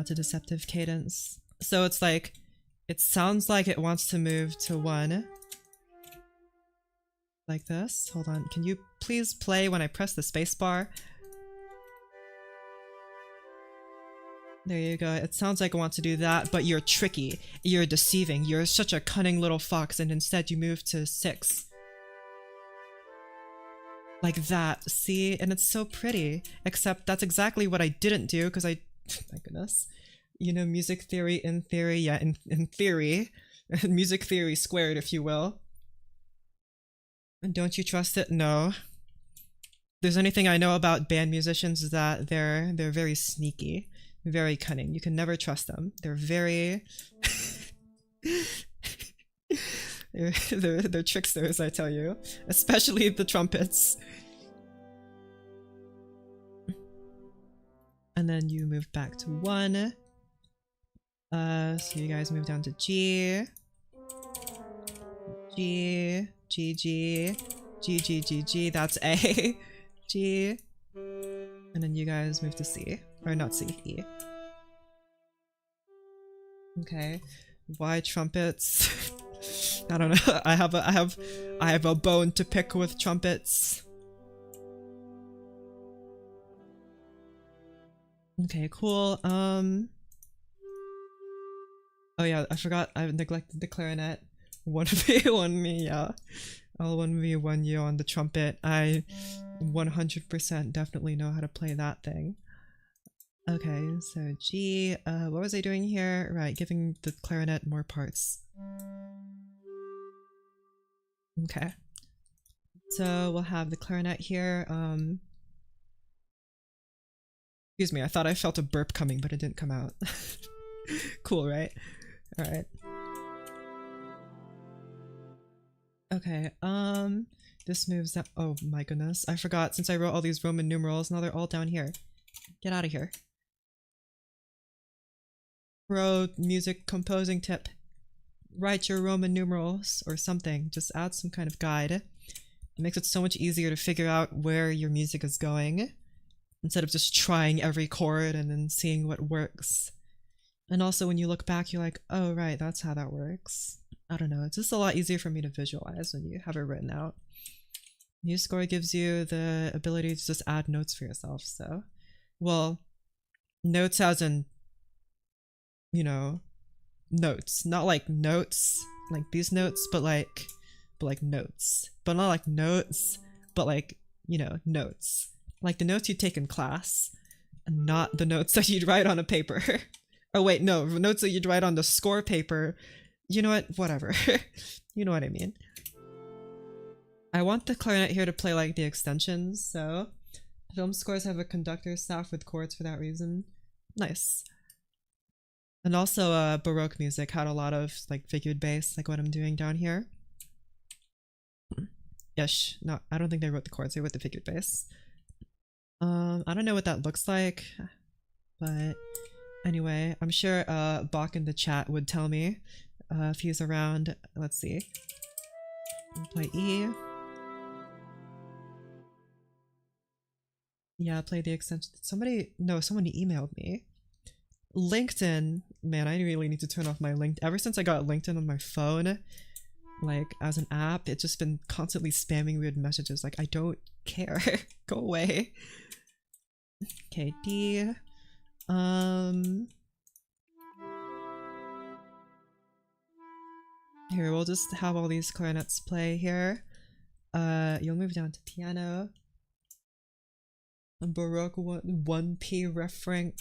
to deceptive cadence. So it's like, it sounds like it wants to move to 1. Like this. Hold on, can you please play when I press the spacebar? There you go. It sounds like I want to do that, but you're tricky. You're deceiving. You're such a cunning little fox, and instead you move to 6. Like that. See? And it's so pretty. Except that's exactly what I didn't do, because I... my goodness. You know, music theory in theory. Yeah, in theory. Music theory squared, if you will. And don't you trust it? No. If there's anything I know about band musicians is that they're very sneaky. Very cunning. You can never trust them. They're very... they're tricksters, I tell you. Especially the trumpets. And then you move back to 1. So you guys move down to G. G. G, G. G, G, G, G. That's A. G. And then you guys move to C. Or not C, E. Okay. Why trumpets? I don't know. I have a bone to pick with trumpets. Okay, cool. Oh yeah, I forgot. I neglected the clarinet. 1v, 1me, yeah. I'll 1v1 you on the trumpet. I 100% definitely know how to play that thing. Okay, so G, what was I doing here? Right, giving the clarinet more parts. Okay. So we'll have the clarinet here. Excuse me, I thought I felt a burp coming, but it didn't come out. Cool, right? Alright. Okay, this moves that. Oh my goodness, I forgot since I wrote all these Roman numerals, now they're all down here. Get out of here. Pro music composing tip. Write your Roman numerals or something. Just add some kind of guide. It makes it so much easier to figure out where your music is going instead of just trying every chord and then seeing what works. And also when you look back, you're like, oh right, that's how that works. I don't know, it's just a lot easier for me to visualize when you have it written out. MuseScore gives you the ability to just add notes for yourself, so... Well, notes as in, you know, notes. Not like notes, like these notes, but like notes. But not like notes, but like, you know, notes. Like the notes you take in class, and not the notes that you'd write on a paper. Oh wait, no, notes that you'd write on the score paper. You know what? Whatever. You know what I mean. I want the clarinet here to play like the extensions, so film scores have a conductor staff with chords for that reason. Nice. And also Baroque music had a lot of like figured bass, like what I'm doing down here. Ish. No, I don't think they wrote the chords, they wrote the figured bass. I don't know what that looks like, but anyway, I'm sure Bach in the chat would tell me if he's around. Let's see. We'll play E. Yeah, play the extension. Someone emailed me. LinkedIn, man, I really need to turn off my LinkedIn. Ever since I got LinkedIn on my phone, like as an app, it's just been constantly spamming weird messages. Like, I don't care. Go away. Okay, D. Here, we'll just have all these clarinets play here. You'll move down to piano. Baroque 1P refrain.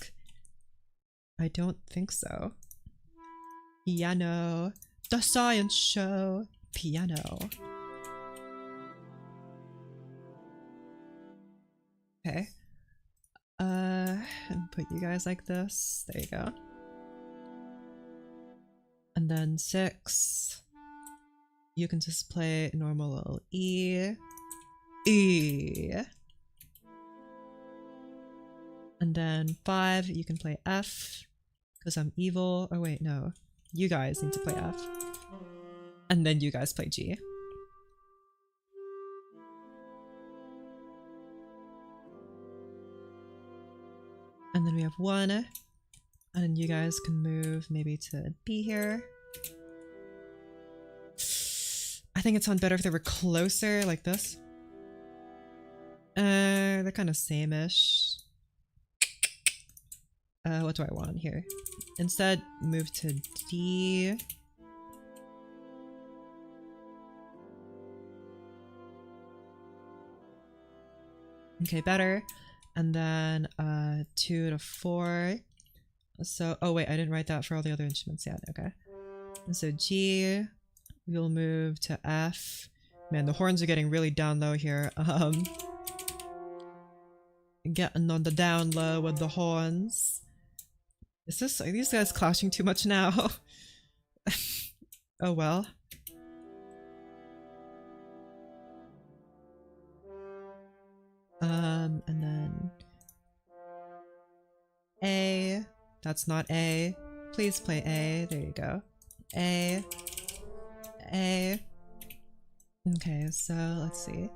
I don't think so. Piano. The science show. Piano. Okay. And put you guys like this. There you go. And then 6. You can just play normal little E. E. And then 5, you can play F. Because I'm evil. Oh wait, no. You guys need to play F. And then you guys play G. And then we have 1. And then you guys can move maybe to B here. I think it'd sound better if they were closer, like this. They're kind of same-ish. What do I want here? Instead, move to D. Okay, better. And then 2 to 4. So, oh wait, I didn't write that for all the other instruments yet. Okay. And so G, we'll move to F. Man, the horns are getting really down low here. Getting on the down low with the horns. Are these guys clashing too much now? Oh well. And then A. That's not A. Please play A. There you go. A. A. Okay, so let's see.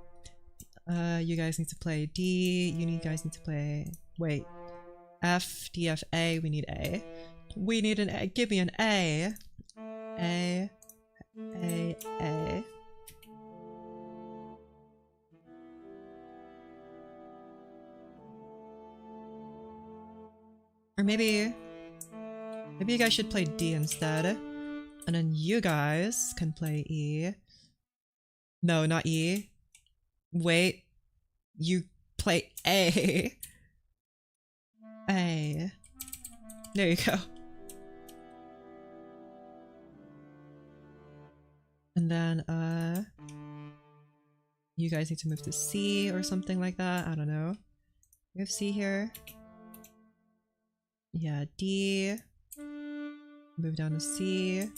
You guys need to play D. You guys need to play... Wait. F, D, F, A. We need A. We need an A. Give me an A. A. A. A. Or maybe you guys should play D instead. And then you guys can play E. No, not E. Wait. You play A. A. There you go. And then, you guys need to move to C or something like that. I don't know. We have C here. Yeah, D. Move down to C.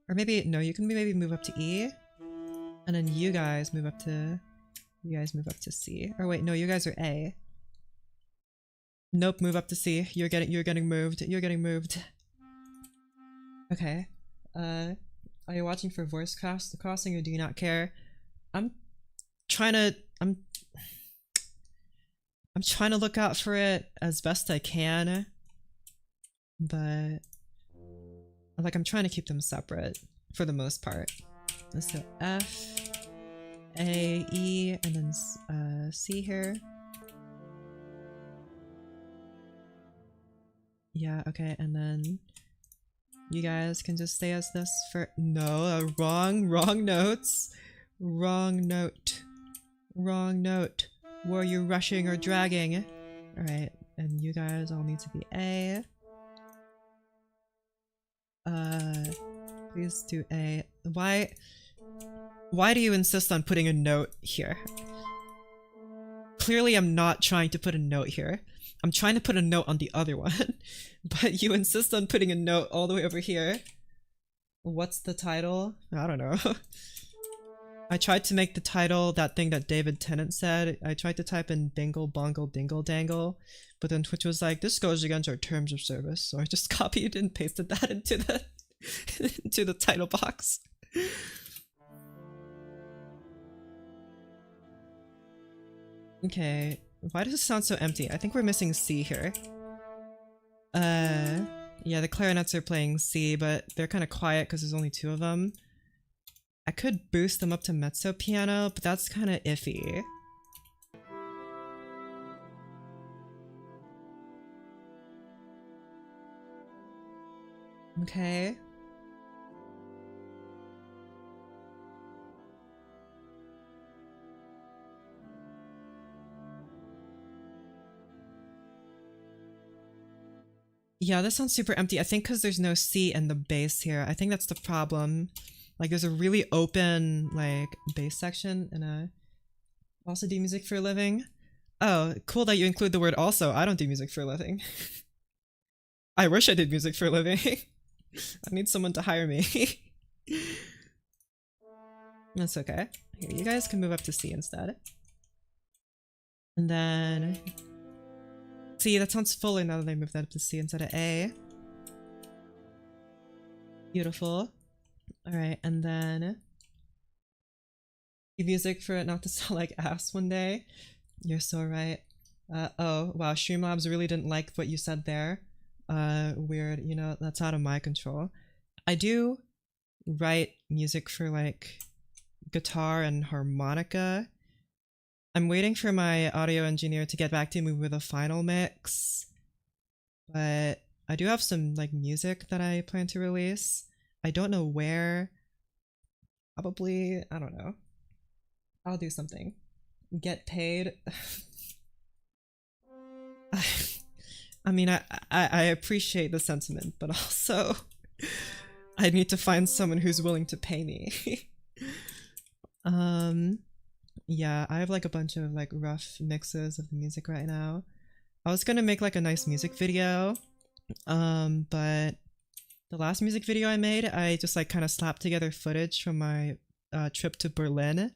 Or maybe, no, you can maybe move up to E. And then you guys move up to C. Or wait, no, you guys are A. Nope, move up to C. You're getting moved. You're getting moved. Okay. Are you watching for voice crossing or do you not care? I'm trying to look out for it as best I can, but like I'm trying to keep them separate for the most part. So F, A, E, and then C here. Yeah, okay, and then you guys can just stay as this for— no, wrong notes. Wrong note. Wrong note. Were you rushing or dragging? Alright, and you guys all need to be A. Please do A. Why do you insist on putting a note here? Clearly I'm not trying to put a note here. I'm trying to put a note on the other one, but you insist on putting a note all the way over here. What's the title? I don't know. I tried to make the title that thing that David Tennant said. I tried to type in dingle bongle dingle dangle, but then Twitch was like, this goes against our terms of service, so I just copied and pasted that into the into the title box. Okay, why does it sound so empty? I think we're missing C here. Yeah, the clarinets are playing C, but they're kind of quiet because there's only 2 of them. I could boost them up to mezzo piano, but that's kind of iffy. Okay. Yeah, this sounds super empty. I think because there's no C in the bass here. I think that's the problem. Like, there's a really open, like, bass section, and I also do music for a living. Oh, cool that you include the word also. I don't do music for a living. I wish I did music for a living. I need someone to hire me. That's okay. Here, you guys can move up to C instead. And then... C, that sounds fuller now that I moved that up to C instead of A. Beautiful. Alright, and then... music for it not to sound like ass one day. You're so right. Oh, wow, Streamlabs really didn't like what you said there. Weird, you know, that's out of my control. I do write music for, like, guitar and harmonica. I'm waiting for my audio engineer to get back to me with a final mix, but I do have some like music that I plan to release. I don't know where. Probably, I don't know. I'll do something. Get paid. I mean, I appreciate the sentiment, but also I need to find someone who's willing to pay me. Yeah, I have like a bunch of like rough mixes of the music right now. I was gonna make like a nice music video, but the last music video I made, I just like kind of slapped together footage from my trip to Berlin.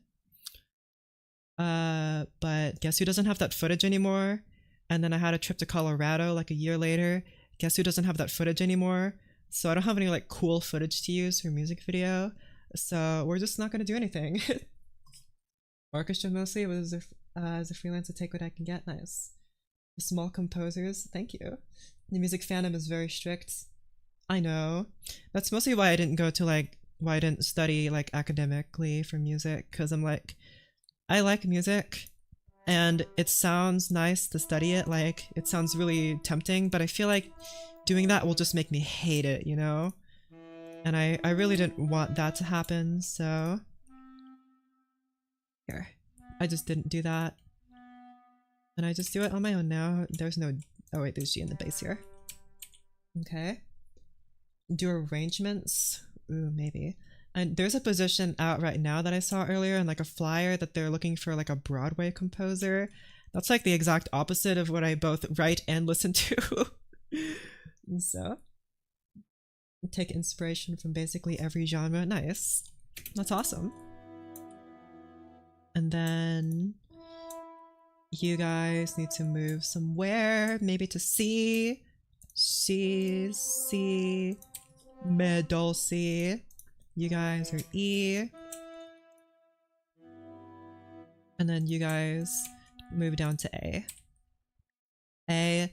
But guess who doesn't have that footage anymore? And then I had a trip to Colorado like a year later. Guess who doesn't have that footage anymore? So I don't have any like cool footage to use for a music video. So we're just not gonna do anything. Orchestra mostly, but as a freelancer, take what I can get. Nice. The small composers, thank you. The music fandom is very strict. I know. That's mostly why I didn't go to like, why I didn't study like academically for music, because I'm like, I like music and it sounds nice to study it, like it sounds really tempting, but I feel like doing that will just make me hate it, you know? And I really didn't want that to happen, so... Here. I just didn't do that. And I just do it on my own now. There's no... Oh wait, there's G in the bass here. Okay. Do arrangements? Ooh, maybe. And there's a position out right now that I saw earlier in like a flyer that they're looking for like a Broadway composer. That's like the exact opposite of what I both write and listen to. So, take inspiration from basically every genre. Nice. That's awesome. And then you guys need to move somewhere, maybe to C, C, C, middle C. You guys are E. And then you guys move down to A. A.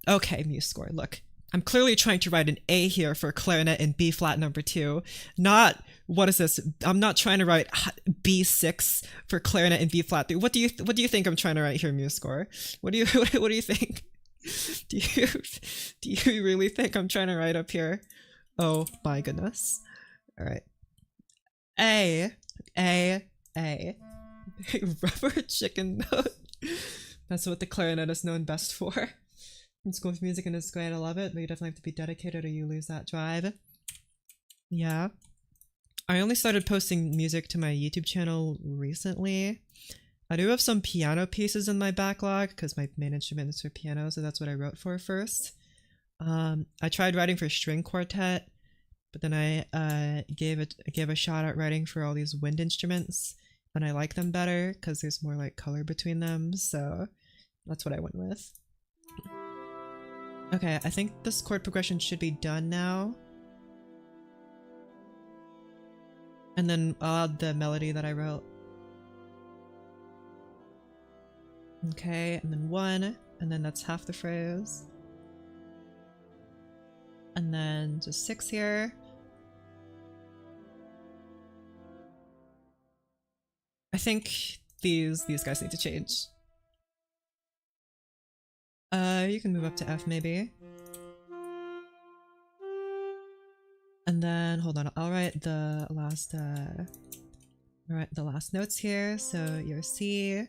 Okay, muse score, look. I'm clearly trying to write an A here for clarinet in B flat number 2. Not, what is this? I'm not trying to write B6 for clarinet in B flat 3. What do you think I'm trying to write here, muse score? What do you think? Do you really think I'm trying to write up here? Oh my goodness. All right. A. Rubber chicken note. That's what the clarinet is known best for. In School of Music and it's great, I love it, but you definitely have to be dedicated or you lose that drive. Yeah. I only started posting music to my YouTube channel recently. I do have some piano pieces in my backlog because my main instrument is for piano, so that's what I wrote for first. I tried writing for string quartet, but then I gave a shot at writing for all these wind instruments, and I like them better because there's more like color between them, so that's what I went with. Okay, I think this chord progression should be done now. And then I'll add the melody that I wrote. Okay, and then 1, and then that's half the phrase. And then just 6 here. I think these guys need to change. You can move up to F maybe. And then, hold on, I'll write the last, notes here. So your C,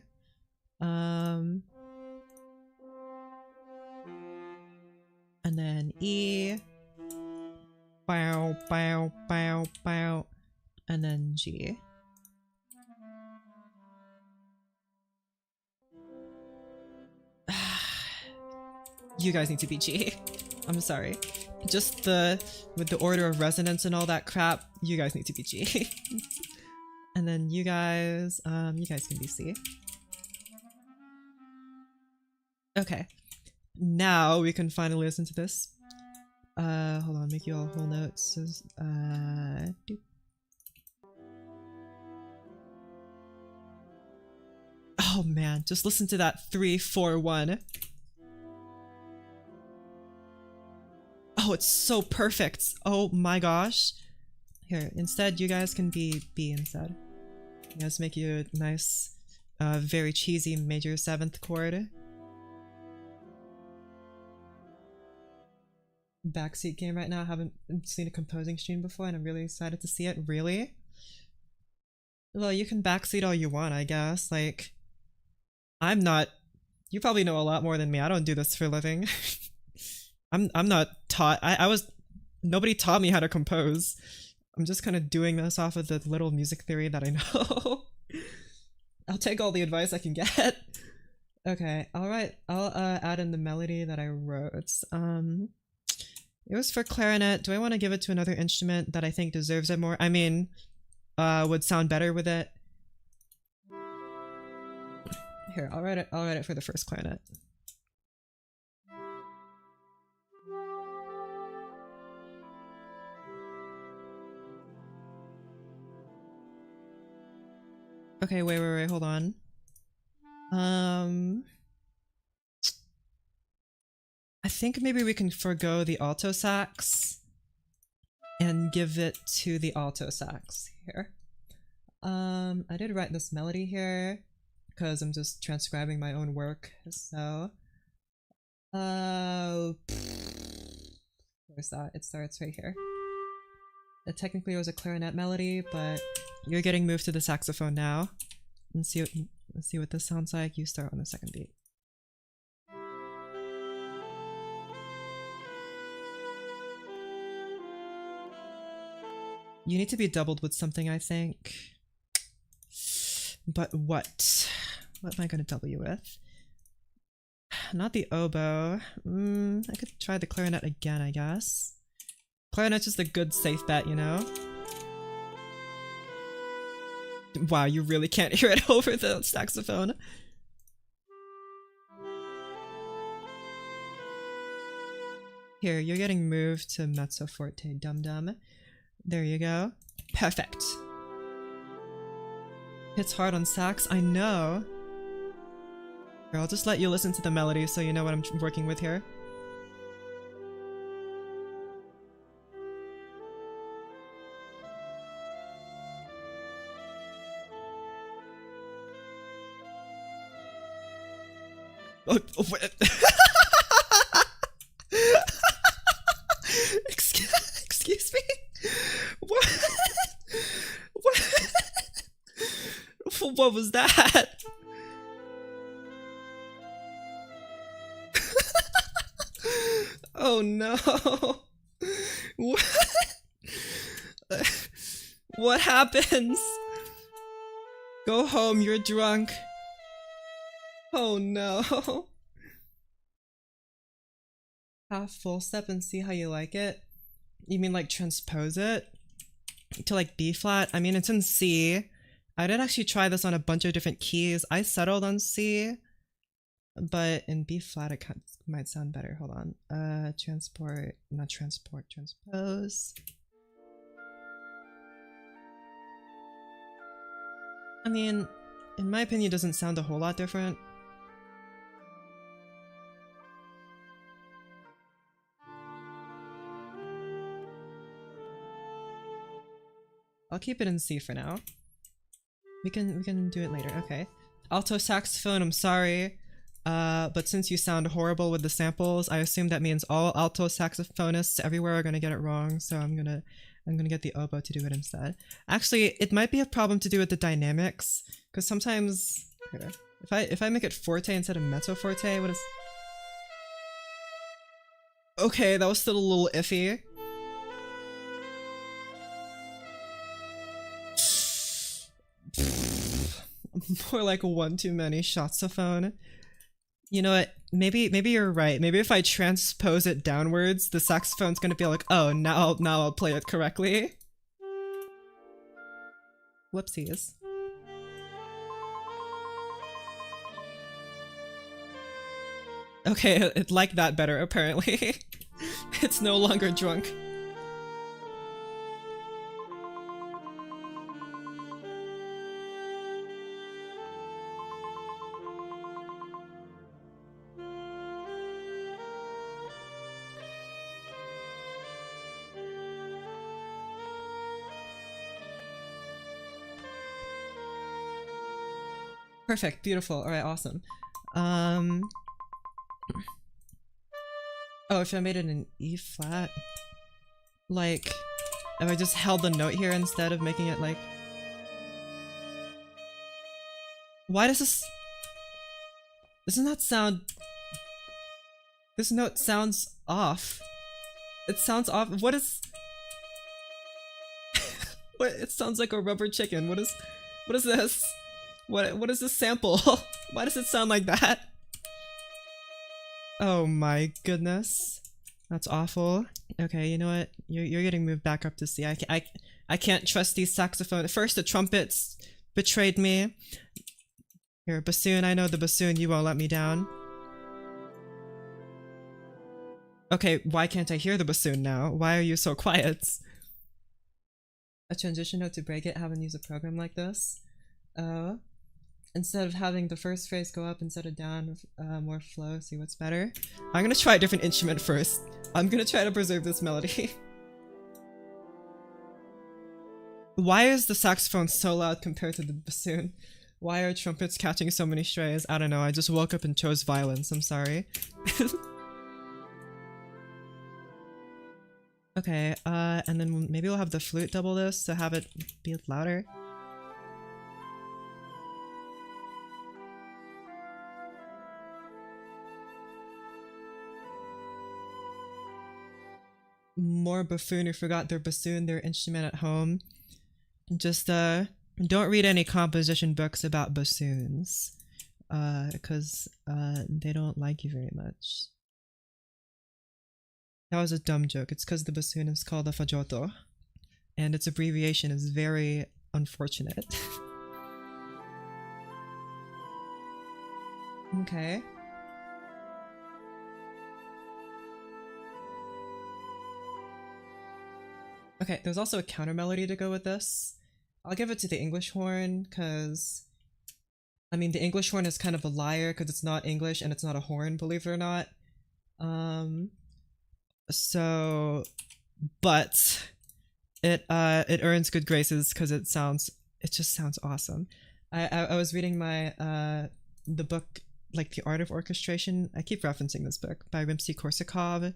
and then E, bow, bow, bow, bow, and then G. You guys need to be G. I'm sorry. Just with the order of resonance and all that crap, you guys need to be G. And then you guys can be C. Okay. Now we can finally listen to this. Hold on, make you all whole notes. Doop. Oh man, just listen to that 3, 4, 1. Oh, it's so perfect. Oh my gosh. Here, instead you guys can be B instead. You guys make you a nice, very cheesy major 7th chord. Backseat game right now. I haven't seen a composing stream before and I'm really excited to see it. Really? Well, you can backseat all you want, I guess. Like, I'm not... You probably know a lot more than me. I don't do this for a living. I'm not taught. Nobody taught me how to compose. I'm just kind of doing this off of the little music theory that I know. I'll take all the advice I can get. Okay, alright. I'll add in the melody that I wrote. It was for clarinet. Do I want to give it to another instrument that I think deserves it more? I mean, would sound better with it. Here, I'll write it for the first clarinet. Okay, wait, hold on. I think maybe we can forgo the alto sax and give it to the alto sax here. I did write this melody here because I'm just transcribing my own work, so where's that? It starts right here. It technically was a clarinet melody, but you're getting moved to the saxophone now. Let's see what this sounds like. You start on the second beat. You need to be doubled with something, I think. But what? What am I going to double you with? Not the oboe. I could try the clarinet again, I guess. Clarinet's just a good safe bet, you know? Wow, you really can't hear it over the saxophone. Here, you're getting moved to mezzo forte, dum dum. There you go. Perfect. Hits hard on sax, I know. Here, I'll just let you listen to the melody so you know what I'm working with here. Oh, excuse me? What? What was that? Oh no. What? What happens? Go home, you're drunk. Oh no. Half full step and see how you like it? You mean like transpose it? To like B flat? I mean, it's in C. I did actually try this on a bunch of different keys. I settled on C, but in B flat it might sound better. Hold on. Transpose. I mean, in my opinion, it doesn't sound a whole lot different. I'll keep it in C for now. We can do it later. Okay. Alto saxophone, I'm sorry. But since you sound horrible with the samples, I assume that means all alto saxophonists everywhere are gonna get it wrong, so I'm gonna get the oboe to do it instead. Actually, it might be a problem to do with the dynamics, because sometimes if I make it forte instead of mezzo forte, what is... Okay, that was still a little iffy. More like one too many shots-ophone. You know what? Maybe you're right. Maybe if I transpose it downwards, the saxophone's gonna be like, oh, now I'll play it correctly. Whoopsies. Okay, it liked that better, apparently. It's no longer drunk. Perfect, beautiful. Alright, awesome. Oh, if I made it an E flat? Like, if I just held the note here instead of making it like... Why does this... Doesn't that sound... This note sounds off. It sounds off. What is... What? It sounds like a rubber chicken. What is this? What is this sample? Why does it sound like that? Oh my goodness. That's awful. Okay, you know what? You're getting moved back up to C. I can't trust these saxophones. First the trumpets betrayed me. Here, bassoon, I know the bassoon, you won't let me down. Okay, why can't I hear the bassoon now? Why are you so quiet? A transition note to break it, haven't used a program like this. Oh. Instead of having the first phrase go up instead of down, more flow, see what's better. I'm gonna try a different instrument first. I'm gonna try to preserve this melody. Why is the saxophone so loud compared to the bassoon? Why are trumpets catching so many strays? I don't know, I just woke up and chose violence, I'm sorry. Okay, and then maybe we'll have the flute double this to have it be louder. More buffoon who forgot their bassoon, their instrument at home. Just don't read any composition books about bassoons, because they don't like you very much. That was a dumb joke. It's because the bassoon is called a fagotto, and its abbreviation is very unfortunate. Okay. Okay, there's also a counter melody to go with this. I'll give it to the English horn, because I mean, the English horn is kind of a liar because it's not English and it's not a horn, believe it or not. Um, so, but it earns good graces because it just sounds awesome. I was reading my the book, like The Art of Orchestration. I keep referencing this book by Rimsky-Korsakov,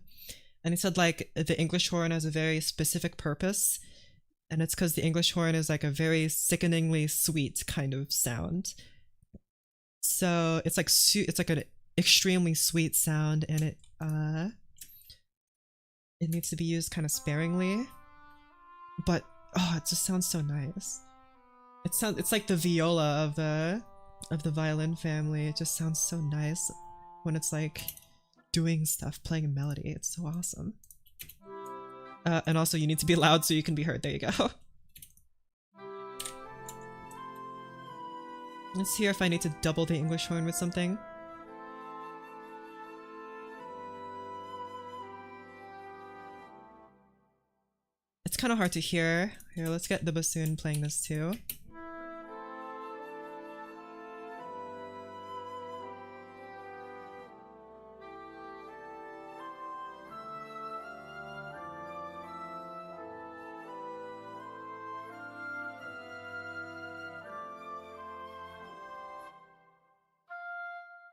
and he said like the English horn has a very specific purpose, and it's because the English horn is like a very sickeningly sweet kind of sound. So it's like it's like an extremely sweet sound, and it needs to be used kind of sparingly. But oh, it just sounds so nice. It's like the viola of the violin family. It just sounds so nice when it's like doing stuff, playing a melody. It's so awesome. And also you need to be loud so you can be heard. There you go. Let's hear if I need to double the English horn with something. It's kind of hard to hear. Here, let's get the bassoon playing this too.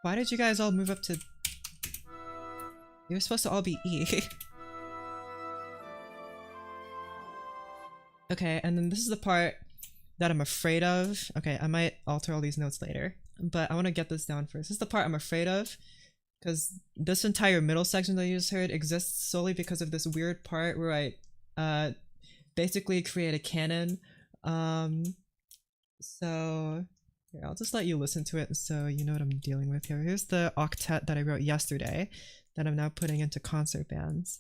Why did you guys all move up to... You were supposed to all be E. Okay, and then this is the part that I'm afraid of. Okay, I might alter all these notes later, but I want to get this down first. This is the part I'm afraid of, because this entire middle section that you just heard exists solely because of this weird part where I basically create a canon. So... Here, I'll just let you listen to it so you know what I'm dealing with here. Here's the octet that I wrote yesterday that I'm now putting into concert bands.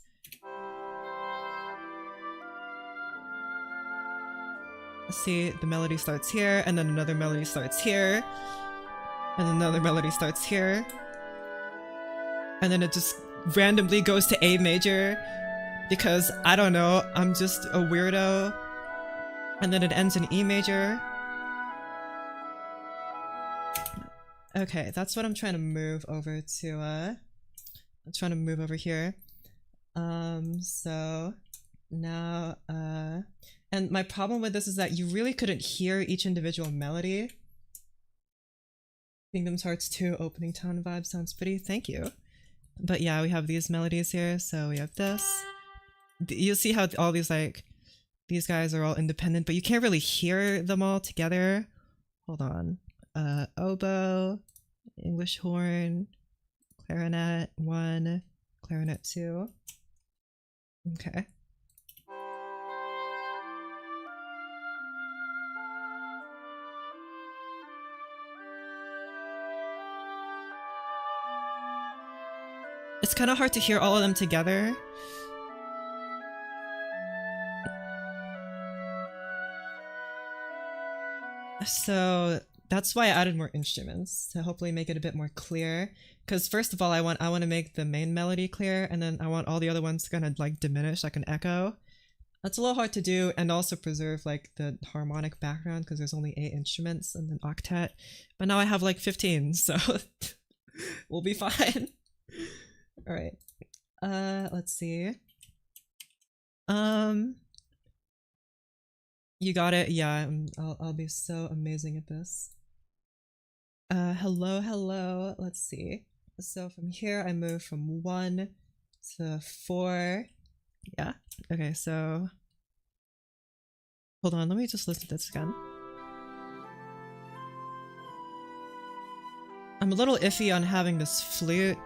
See, the melody starts here, and then another melody starts here, and another melody starts here, and then it just randomly goes to A major because, I don't know, I'm just a weirdo, and then it ends in E major. Okay, that's what I'm trying to move over to, I'm trying to move over here. So now, and my problem with this is that you really couldn't hear each individual melody. Kingdom's Hearts 2 opening tone vibe sounds pretty, thank you. But yeah, we have these melodies here, so we have this. You'll see how all these, like, these guys are all independent, but you can't really hear them all together. Hold on. Oboe, English horn, clarinet 1, clarinet 2. Okay. It's kind of hard to hear all of them together. So that's why I added more instruments, to hopefully make it a bit more clear. Because first of all, I want to make the main melody clear, and then I want all the other ones to kind of like diminish, like an echo. That's a little hard to do, and also preserve like the harmonic background because there's only 8 instruments and an octet. But now I have like 15, so we'll be fine. All right. Let's see. You got it? Yeah, I'll be so amazing at this. Hello. Let's see. So from here, I move from 1 to 4. Yeah. Okay, so... Hold on, let me just listen to this again. I'm a little iffy on having this flute.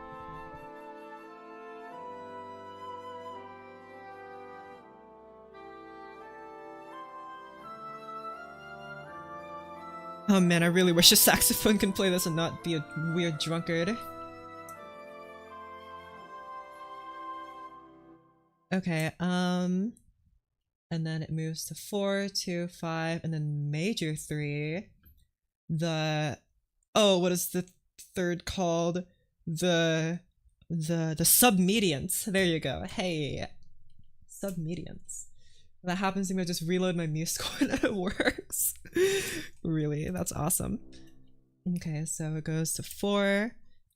Oh man, I really wish a saxophone can play this and not be a weird drunkard. Okay, and then it moves to 4, 2, 5, and then major 3. Oh, what is the third called the submedians. There you go. Hey, submedians. That happens to me. I just reload my music score and it works. Really, that's awesome. Okay, so it goes to 4,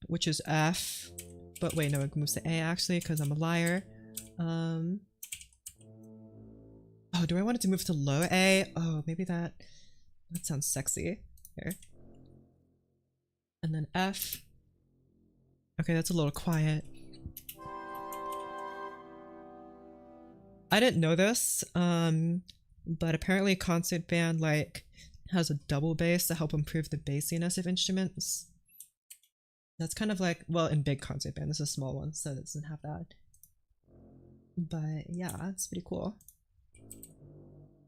which is F. But wait, no, it moves to A actually because I'm a liar. Oh, do I want it to move to low A? Oh, maybe that sounds sexy. Here. And then F. Okay, that's a little quiet. I didn't know this, but apparently concert band like has a double bass to help improve the bassiness of instruments. That's kind of like, well, in big concert band, this is a small one, so it doesn't have that. But yeah, it's pretty cool.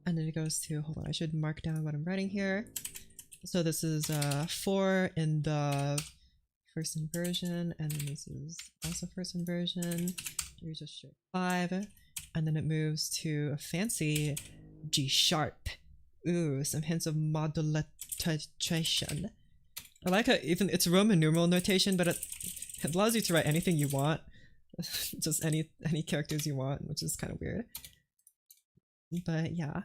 And then it goes to, hold on, I should mark down what I'm writing here. So this is 4 in the first inversion, and then this is also first inversion. Here's just 5. And then it moves to a fancy G sharp. Ooh, some hints of modulation. I like how even it's Roman numeral notation, but it allows you to write anything you want. Just any characters you want, which is kind of weird. But yeah.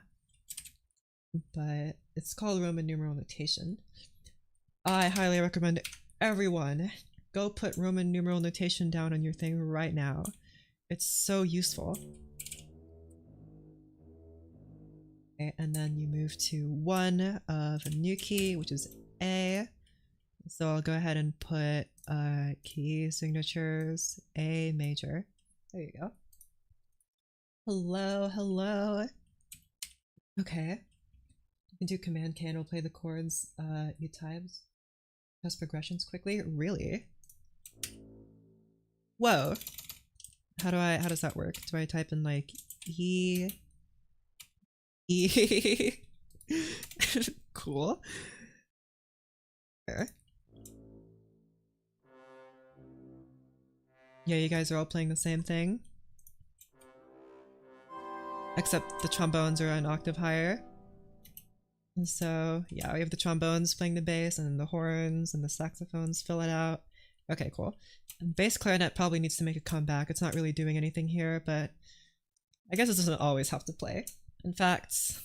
But it's called Roman numeral notation. I highly recommend everyone go put Roman numeral notation down on your thing right now. It's so useful. Okay, and then you move to 1 of a new key, which is A. So I'll go ahead and put key signatures A major. There you go. Hello, hello. Okay. You can do Command K and it'll play the chords you typed. Press progressions quickly? Really? Whoa. How does that work? Do I type in like E? E? Cool. Okay. Yeah, you guys are all playing the same thing. Except the trombones are an octave higher. And so, yeah, we have the trombones playing the bass, and then the horns and the saxophones fill it out. Okay, cool. And bass clarinet probably needs to make a comeback. It's not really doing anything here, but I guess it doesn't always have to play. In fact...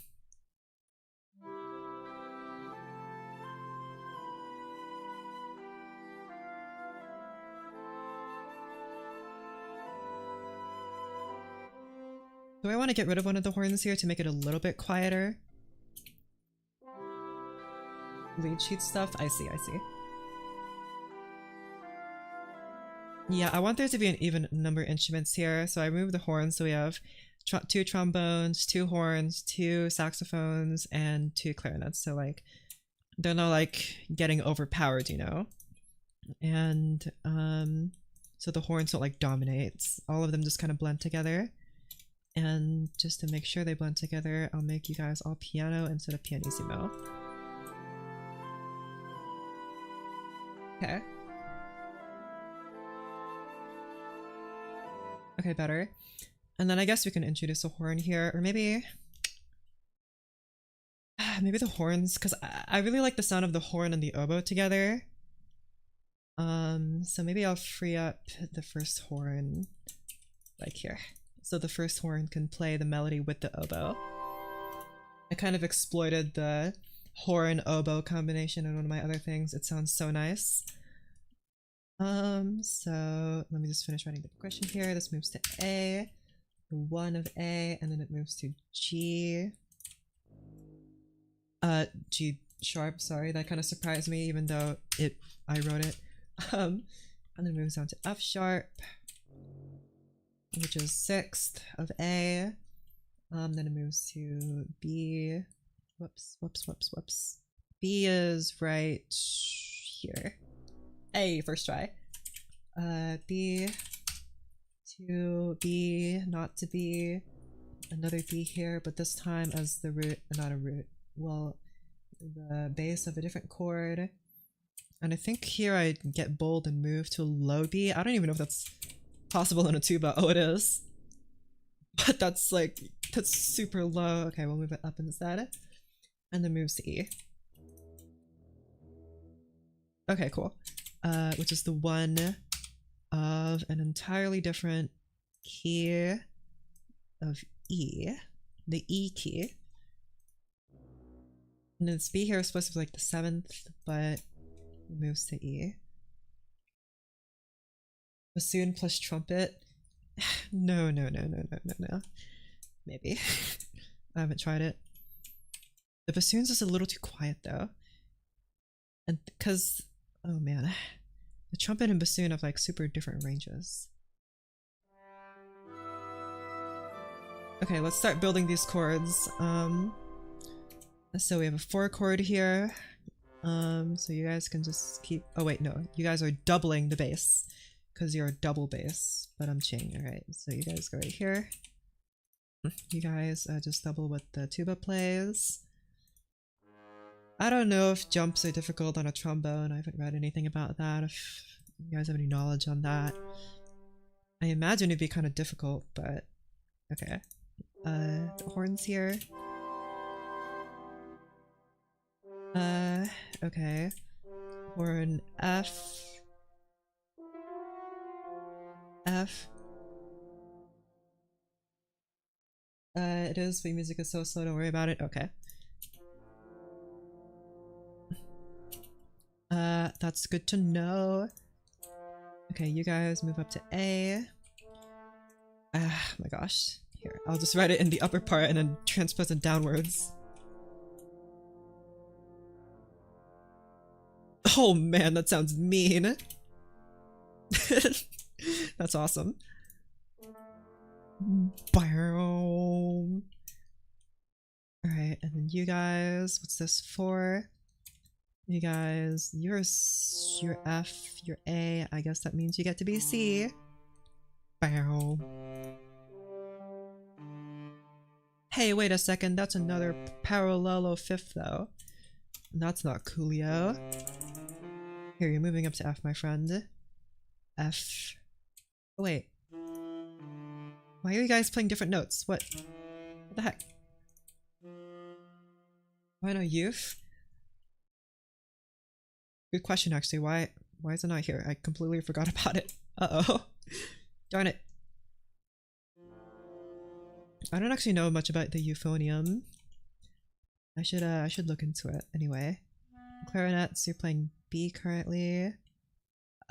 do I want to get rid of one of the horns here to make it a little bit quieter? Lead sheet stuff? I see, I see. Yeah, I want there to be an even number of instruments here, so I removed the horns, so we have 2 trombones, 2 horns, 2 saxophones, and 2 clarinets, so like, they're not like getting overpowered, you know? And, so the horns don't like dominate. All of them just kind of blend together. And just to make sure they blend together, I'll make you guys all piano instead of pianissimo. Okay. Okay, better. And then I guess we can introduce a horn here, or maybe... maybe the horns, because I really like the sound of the horn and the oboe together. So maybe I'll free up the first horn, like here. So the first horn can play the melody with the oboe. I kind of exploited the horn-oboe combination in one of my other things. It sounds so nice. So let me just finish writing the progression here. This moves to A, the 1 of A, and then it moves to G. G sharp, sorry, that kind of surprised me even though I wrote it. And then it moves down to F sharp, which is 6th of A. Then it moves to B. Whoops. B is right here. A, first try. B to B, not to B. Another B here, but this time as the root, not a root. Well, the bass of a different chord. And I think here I get bold and move to a low B. I don't even know if that's possible in a tuba. Oh, it is. But that's like, that's super low. Okay, we'll move it up instead. And then moves to E. Okay, cool. which is the one of an entirely different key of E, the E key. And then this B here is supposed to be like the 7th, but it moves to E. Bassoon plus trumpet. No. Maybe. I haven't tried it. The bassoon's just a little too quiet though. And because, oh man, the trumpet and bassoon have like super different ranges. Okay, let's start building these chords. So we have a 4 chord here. So you guys can just keep, oh wait, no, you guys are doubling the bass because you're a double bass, but I'm ching. All right, so you guys go right here. You guys just double what the tuba plays. I don't know if jumps are difficult on a trombone. I haven't read anything about that. If you guys have any knowledge on that, I imagine it'd be kind of difficult, but okay. The horns here. Okay. Horn F. F. It is, but music is so slow, don't worry about it. Okay. That's good to know. Okay, you guys move up to A. Ah, my gosh. Here, I'll just write it in the upper part and then transpose it downwards. Oh man, that sounds mean. That's awesome. Alright, and then you guys, what's this for? You guys, you're F, you're A, I guess that means you get to be C. Hey, wait a second, that's another parallelo 5th though. That's not coolio. Here, you're moving up to F, my friend. F. Oh wait. Why are you guys playing different notes? What the heck? Why no youth? Good question, actually. Why is it not here? I completely forgot about it. Uh-oh. Darn it. I don't actually know much about the euphonium. I should look into it anyway. Clarinets, you're playing B currently.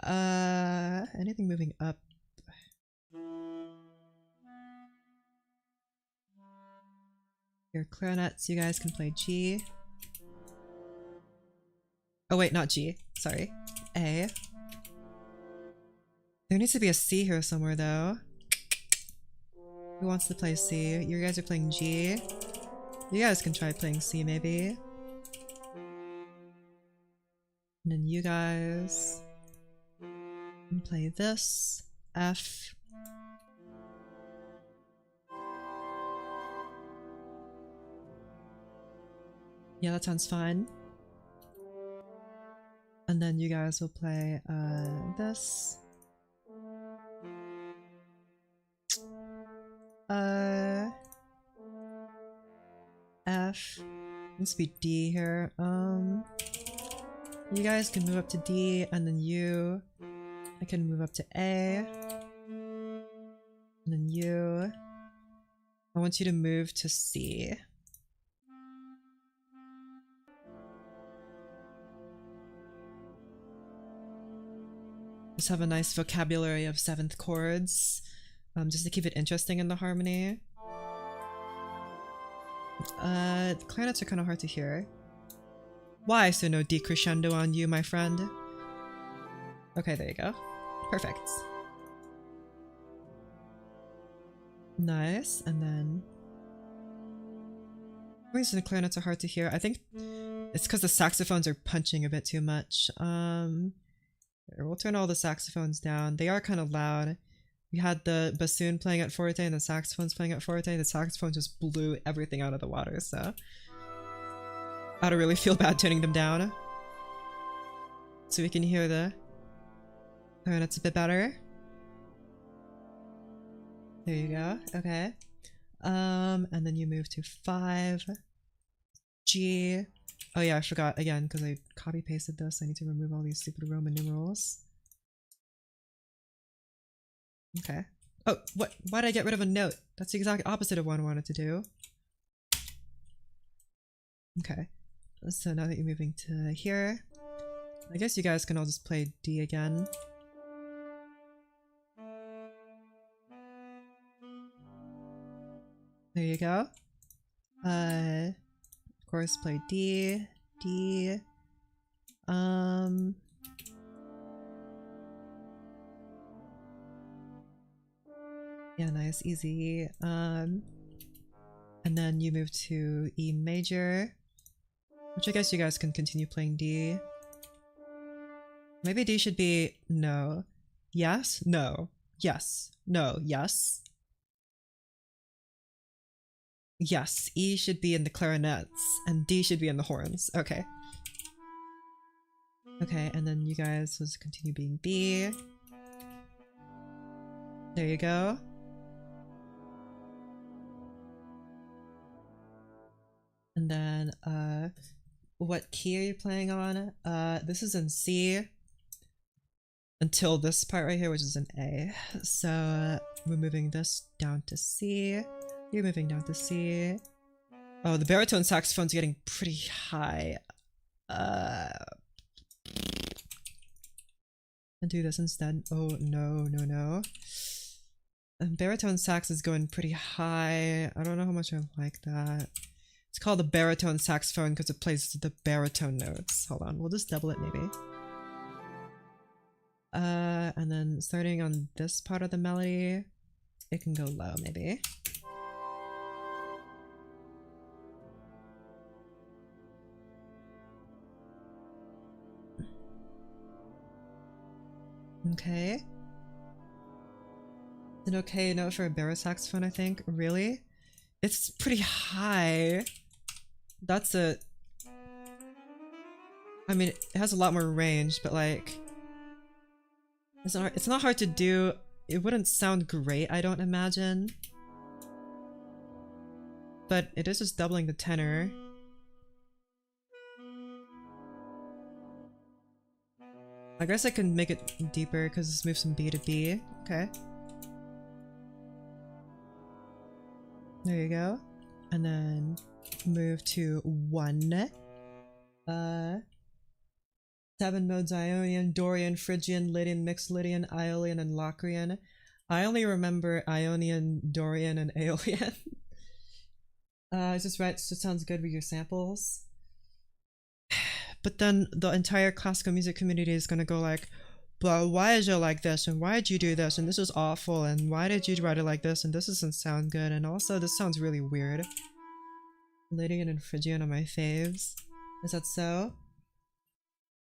Anything moving up? Your clarinets, you guys can play G. Oh wait, not G. Sorry. A. There needs to be a C here somewhere though. Who wants to play C? You guys are playing G. You guys can try playing C maybe. And then you guys can play this. F. Yeah, that sounds fine. And then you guys will play this. F. Needs to be D here. You guys can move up to D, and then I can move up to A. And then I want you to move to C. Just have a nice vocabulary of 7th chords, just to keep it interesting in the harmony. The clarinets are kind of hard to hear. Why so no decrescendo on you, my friend? Okay, there you go. Perfect. Nice, and then... The reason the clarinets are hard to hear, I think it's because the saxophones are punching a bit too much. We'll turn all the saxophones down. They are kind of loud. We had the bassoon playing at forte and the saxophones playing at forte. The saxophone just blew everything out of the water, so I don't really feel bad turning them down. So we can hear the clarinets a bit better. There you go. Okay. And then you move to 5, G, Oh yeah, I forgot again because I copy pasted this. I need to remove all these stupid Roman numerals. Okay. Oh, what? Why did I get rid of a note? That's the exact opposite of what I wanted to do. Okay. So now that you're moving to here, I guess you guys can all just play D again. There you go. Of course, play D, D. Yeah, nice, easy. And then you move to E major, which I guess you guys can continue playing D. Maybe D should be no. Yes? No. Yes. No. Yes. Yes. E should be in the clarinets, and D should be in the horns. Okay. Okay, and then you guys just continue being B. There you go. And then, what key are you playing on? This is in C until this part right here, which is an A. So we're moving this down to C. You're moving down to C. Oh, the baritone saxophone's getting pretty high. And do this instead. Oh, no, no, no. And baritone sax is going pretty high. I don't know how much I like that. It's called the baritone saxophone because it plays the baritone notes. Hold on, we'll just double it maybe. And then starting on this part of the melody, it can go low maybe. Okay. An okay note for a barisaxophone, I think. Really? It's pretty high. That's a... I mean, it has a lot more range, but like... It's not hard to do. It wouldn't sound great, I don't imagine. But it is just doubling the tenor. I guess I can make it deeper because this moves from B to B. Okay. There you go. And then move to 1. 7 modes: Ionian, Dorian, Phrygian, Lydian, Mixed Lydian, Aeolian, and Locrian. I only remember Ionian, Dorian, and Aeolian. It's just right, it just sounds good with your samples. But then the entire classical music community is gonna go like, but why is it like this, and why did you do this, and this is awful, and why did you write it like this, and this doesn't sound good, and also this sounds really weird. Lydian and Phrygian are my faves. Is that so?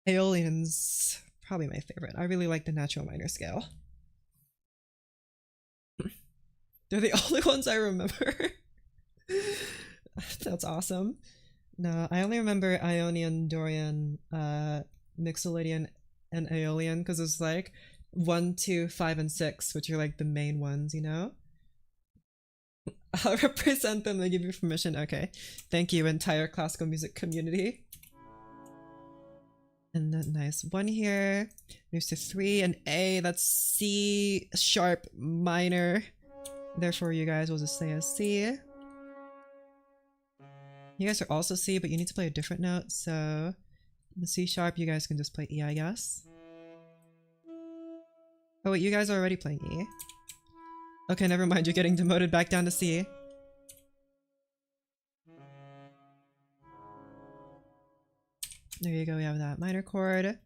Aeolian's probably my favorite. I really like the natural minor scale. They're the only ones I remember. That's awesome. No, I only remember Ionian, Dorian, Mixolydian, and Aeolian because it's like 1, 2, 5, and 6, which are like the main ones, you know? I'll represent them and give you permission. Okay. Thank you, entire classical music community. And then nice 1 here. Moves to 3, and A, that's C sharp minor. Therefore, you guys will just stay as C. You guys are also C, but you need to play a different note, so the C sharp, you guys can just play E, I guess. Oh wait, you guys are already playing E. Okay, never mind, you're getting demoted back down to C. There you go, we have that minor chord.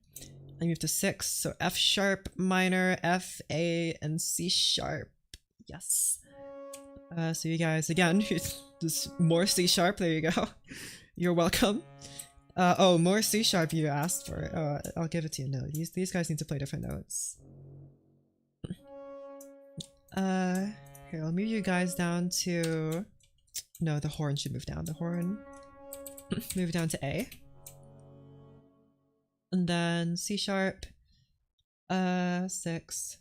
I move to 6, so F sharp minor, F, A, and C sharp. Yes. So you guys, again, just more C sharp, there you go. You're welcome. Oh, more C sharp you asked for. Oh, I'll give it to you. No, these guys need to play different notes. Here, I'll move you guys down to... No, the horn should move down. The horn... move down to A. And then C sharp, 6.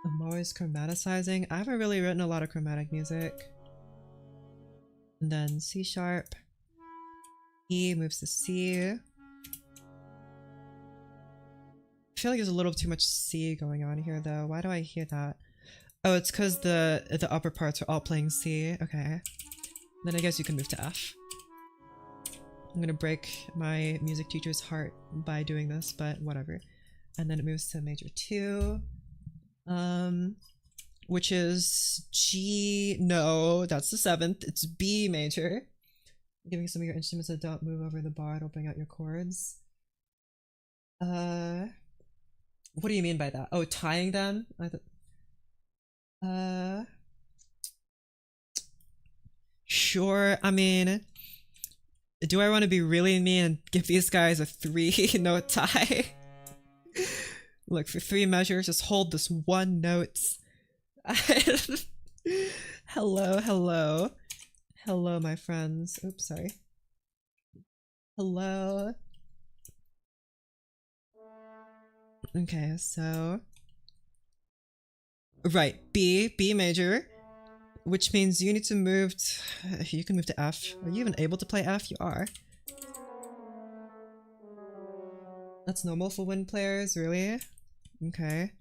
I'm always chromaticizing. I haven't really written a lot of chromatic music. And then C sharp, E moves to C. I feel like there's a little too much C going on here though. Why do I hear that? Oh, it's because the upper parts are all playing C. Okay. Then I guess you can move to F. I'm gonna break my music teacher's heart by doing this, but whatever. And then it moves to major 2. Which is G. No, that's the 7th. It's B major. Giving some of your instruments that don't move over the bar, it'll bring out your chords. What do you mean by that? Oh, tying them? Sure. I mean, do I want to be really mean and give these guys a 3-note tie? Look, for 3 measures, just hold this one note. Hello, hello. Hello, my friends. Oops, sorry. Hello. Okay, so... Right, B major. Which means you need to move to... You can move to F. Are you even able to play F? You are. That's normal for wind players, really? Okay.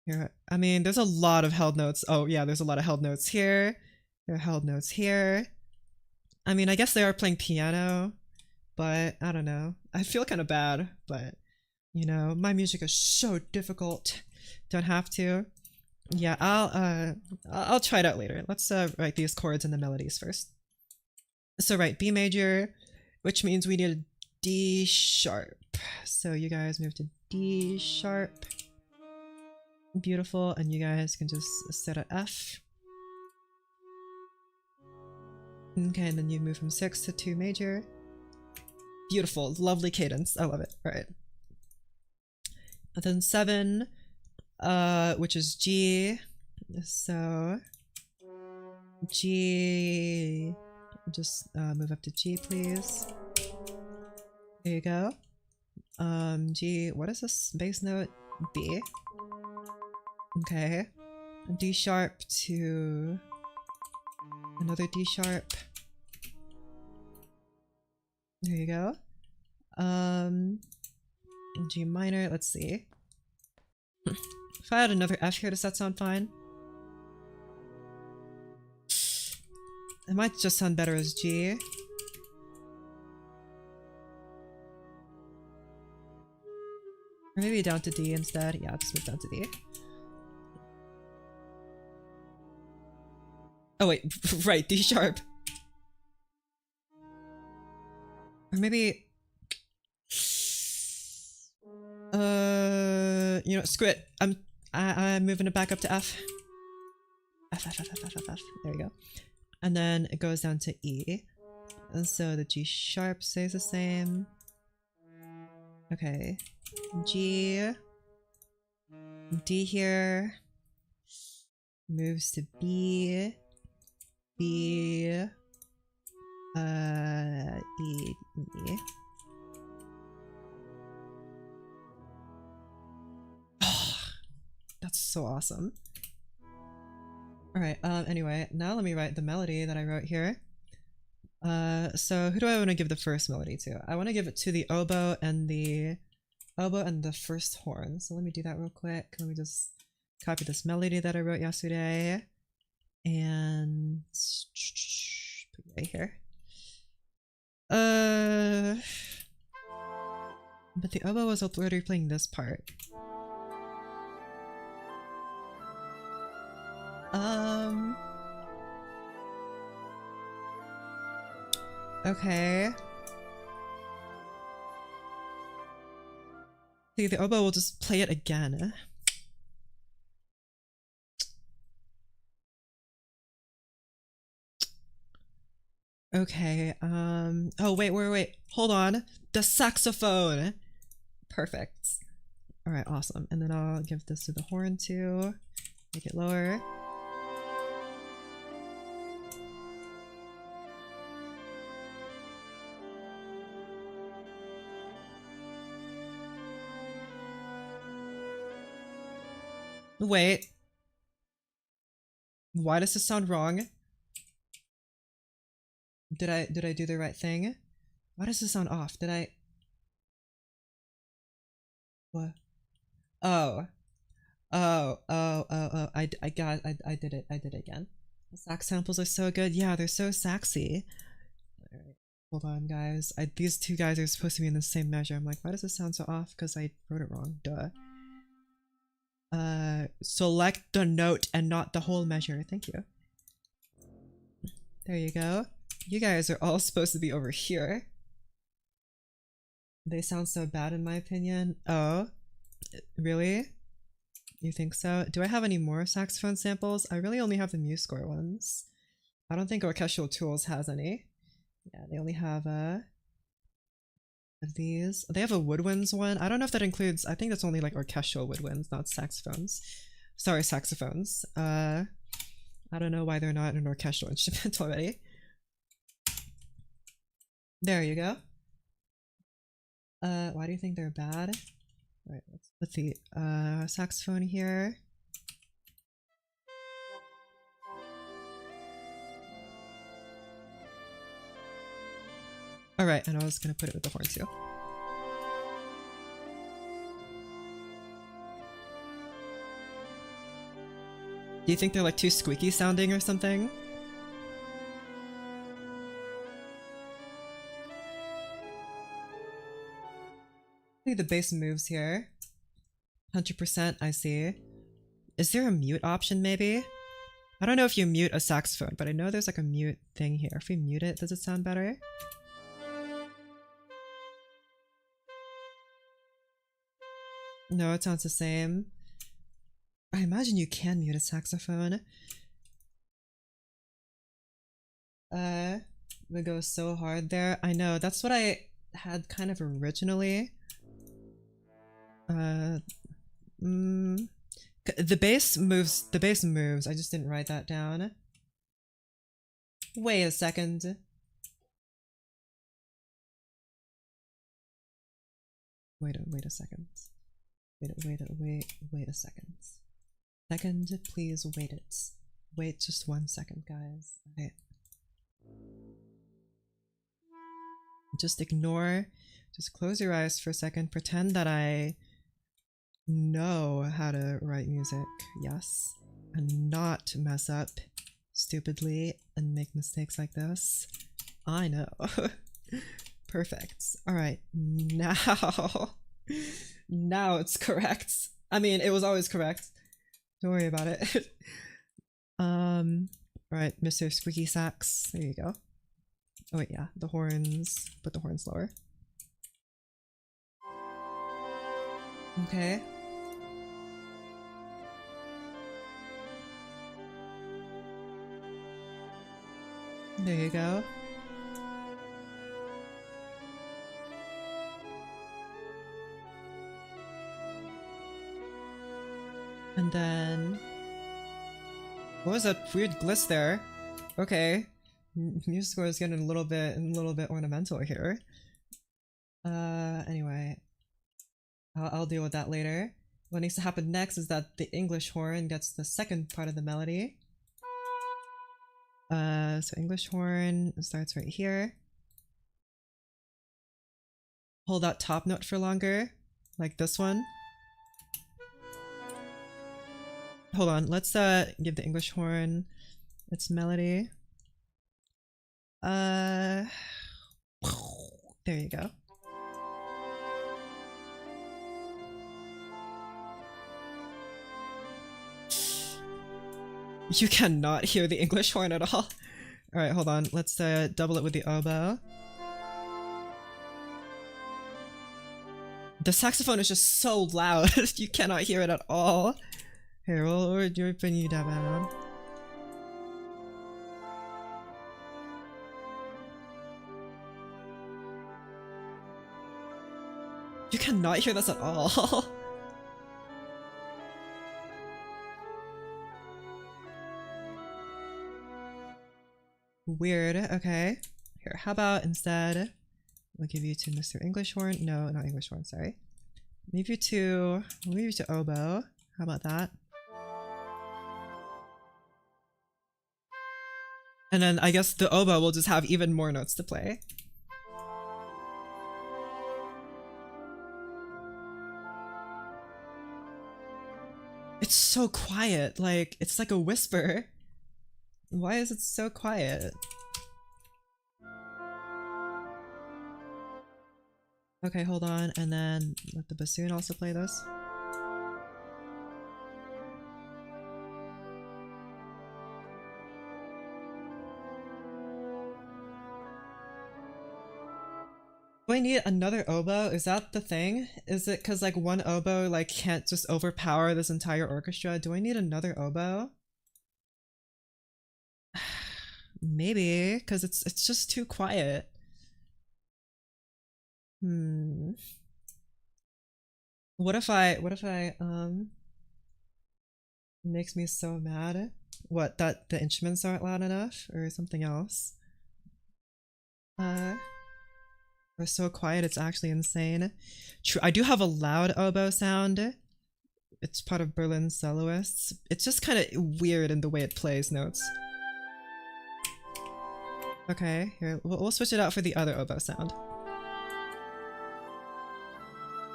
Here, I mean, there's a lot of held notes. Oh yeah, there's a lot of held notes here. There are held notes here. I mean, I guess they are playing piano, but I don't know. I feel kind of bad, but you know, my music is so difficult. Don't have to. Yeah, I'll try it out later. Let's write these chords and the melodies first. So right, B major, which means we need a D sharp. So you guys move to D sharp. Beautiful, and you guys can just set a F. Okay, and then you move from 6 to 2 major. Beautiful, lovely cadence. I love it. All right. And then 7, which is G. So G, just move up to G, please. There you go. G, what is this bass note? B. Okay. D sharp to another D sharp. There you go. G minor, let's see. If I had another F here, does that sound fine? It might just sound better as G. Or maybe down to D instead. Yeah, just move down to D. Oh wait, right, D sharp. Or maybe... you know, screw it. I'm moving it back up to F. F. There you go. And then it goes down to E. And so the G sharp stays the same. Okay. G. D here. Moves to B. B. E. E. That's so awesome. Alright, anyway, now let me write the melody that I wrote here. So who do I want to give the first melody to? I want to give it to the oboe and the first horn. So let me do that real quick. Let me just copy this melody that I wrote yesterday and put it right here. But the oboe was already playing this part. Okay. See, the oboe will just play it again. Okay, oh wait, hold on. The saxophone! Perfect. Alright, awesome. And then I'll give this to the horn too. Make it lower. Wait. Why does this sound wrong? Did I do the right thing? Why does this sound off? Did I? What? Oh. Oh. I did it. I did it again. The sax samples are so good. Yeah, they're so saxy. All right. Hold on, guys. These two guys are supposed to be in the same measure. I'm like, why does this sound so off? Because I wrote it wrong. Duh. Select the note and not the whole measure. Thank you. There you go. You guys are all supposed to be over here. They sound so bad in my opinion. Oh, really? You think so? Do I have any more saxophone samples? I really only have the MuseScore ones. I don't think Orchestral Tools has any. Yeah, they only have of these. They have a woodwinds one. I don't know if that includes, I think that's only like orchestral woodwinds, not saxophones. Sorry, saxophones. I don't know why they're not an orchestral instrument already. There you go. Why do you think they're bad? All right, let's put the saxophone here. All right, and I was gonna put it with the horn too. Do you think they're like too squeaky sounding or something? I think the bass moves here. 100%, I see. Is there a mute option maybe? I don't know if you mute a saxophone, but I know there's like a mute thing here. If we mute it, does it sound better? No, it sounds the same. I imagine you can mute a saxophone. We go so hard there. I know, that's what I had kind of originally. The bass moves, I just didn't write that down. Wait a second. Wait a second. Wait a second. Second, please wait it. Wait just 1 second, guys. Okay. Just ignore, just close your eyes for a second. Pretend that I know how to write music, yes, and not mess up stupidly and make mistakes like this. I know. Perfect. All right, now it's correct. I mean, it was always correct. Don't worry about it. All right, Mr. Squeaky Sax. There you go. Oh wait, yeah, the horns. Put the horns lower. Okay. There you go. And then... what was that weird gliss there? Okay. MuseScore is getting a little bit ornamental here. Anyway. I'll deal with that later. What needs to happen next is that the English horn gets the second part of the melody. So English horn starts right here. Hold that top note for longer, like this one. Hold on, let's give the English horn its melody. There you go. You cannot hear the English horn at all. Alright, hold on. Let's double it with the oboe. The saxophone is just so loud. You cannot hear it at all. Here, we'll bring you down. You cannot hear this at all. Weird. Okay. Here, how about instead we'll give you to Mr. English horn. No, not English horn, sorry. We'll move you to oboe. How about that? And then I guess the oboe will just have even more notes to play. It's so quiet, like, it's like a whisper. Why is it so quiet? Okay, hold on, and then let the bassoon also play this. Do I need another oboe? Is that the thing? Is it because like one oboe like can't just overpower this entire orchestra? Do I need another oboe? Maybe, because it's just too quiet. Hmm. What if I makes me so mad? What, that the instruments aren't loud enough or something else? Or so quiet it's actually insane. True, I do have a loud oboe sound. It's part of Berlin Soloists. It's just kind of weird in the way it plays notes. Okay, here, we'll switch it out for the other oboe sound.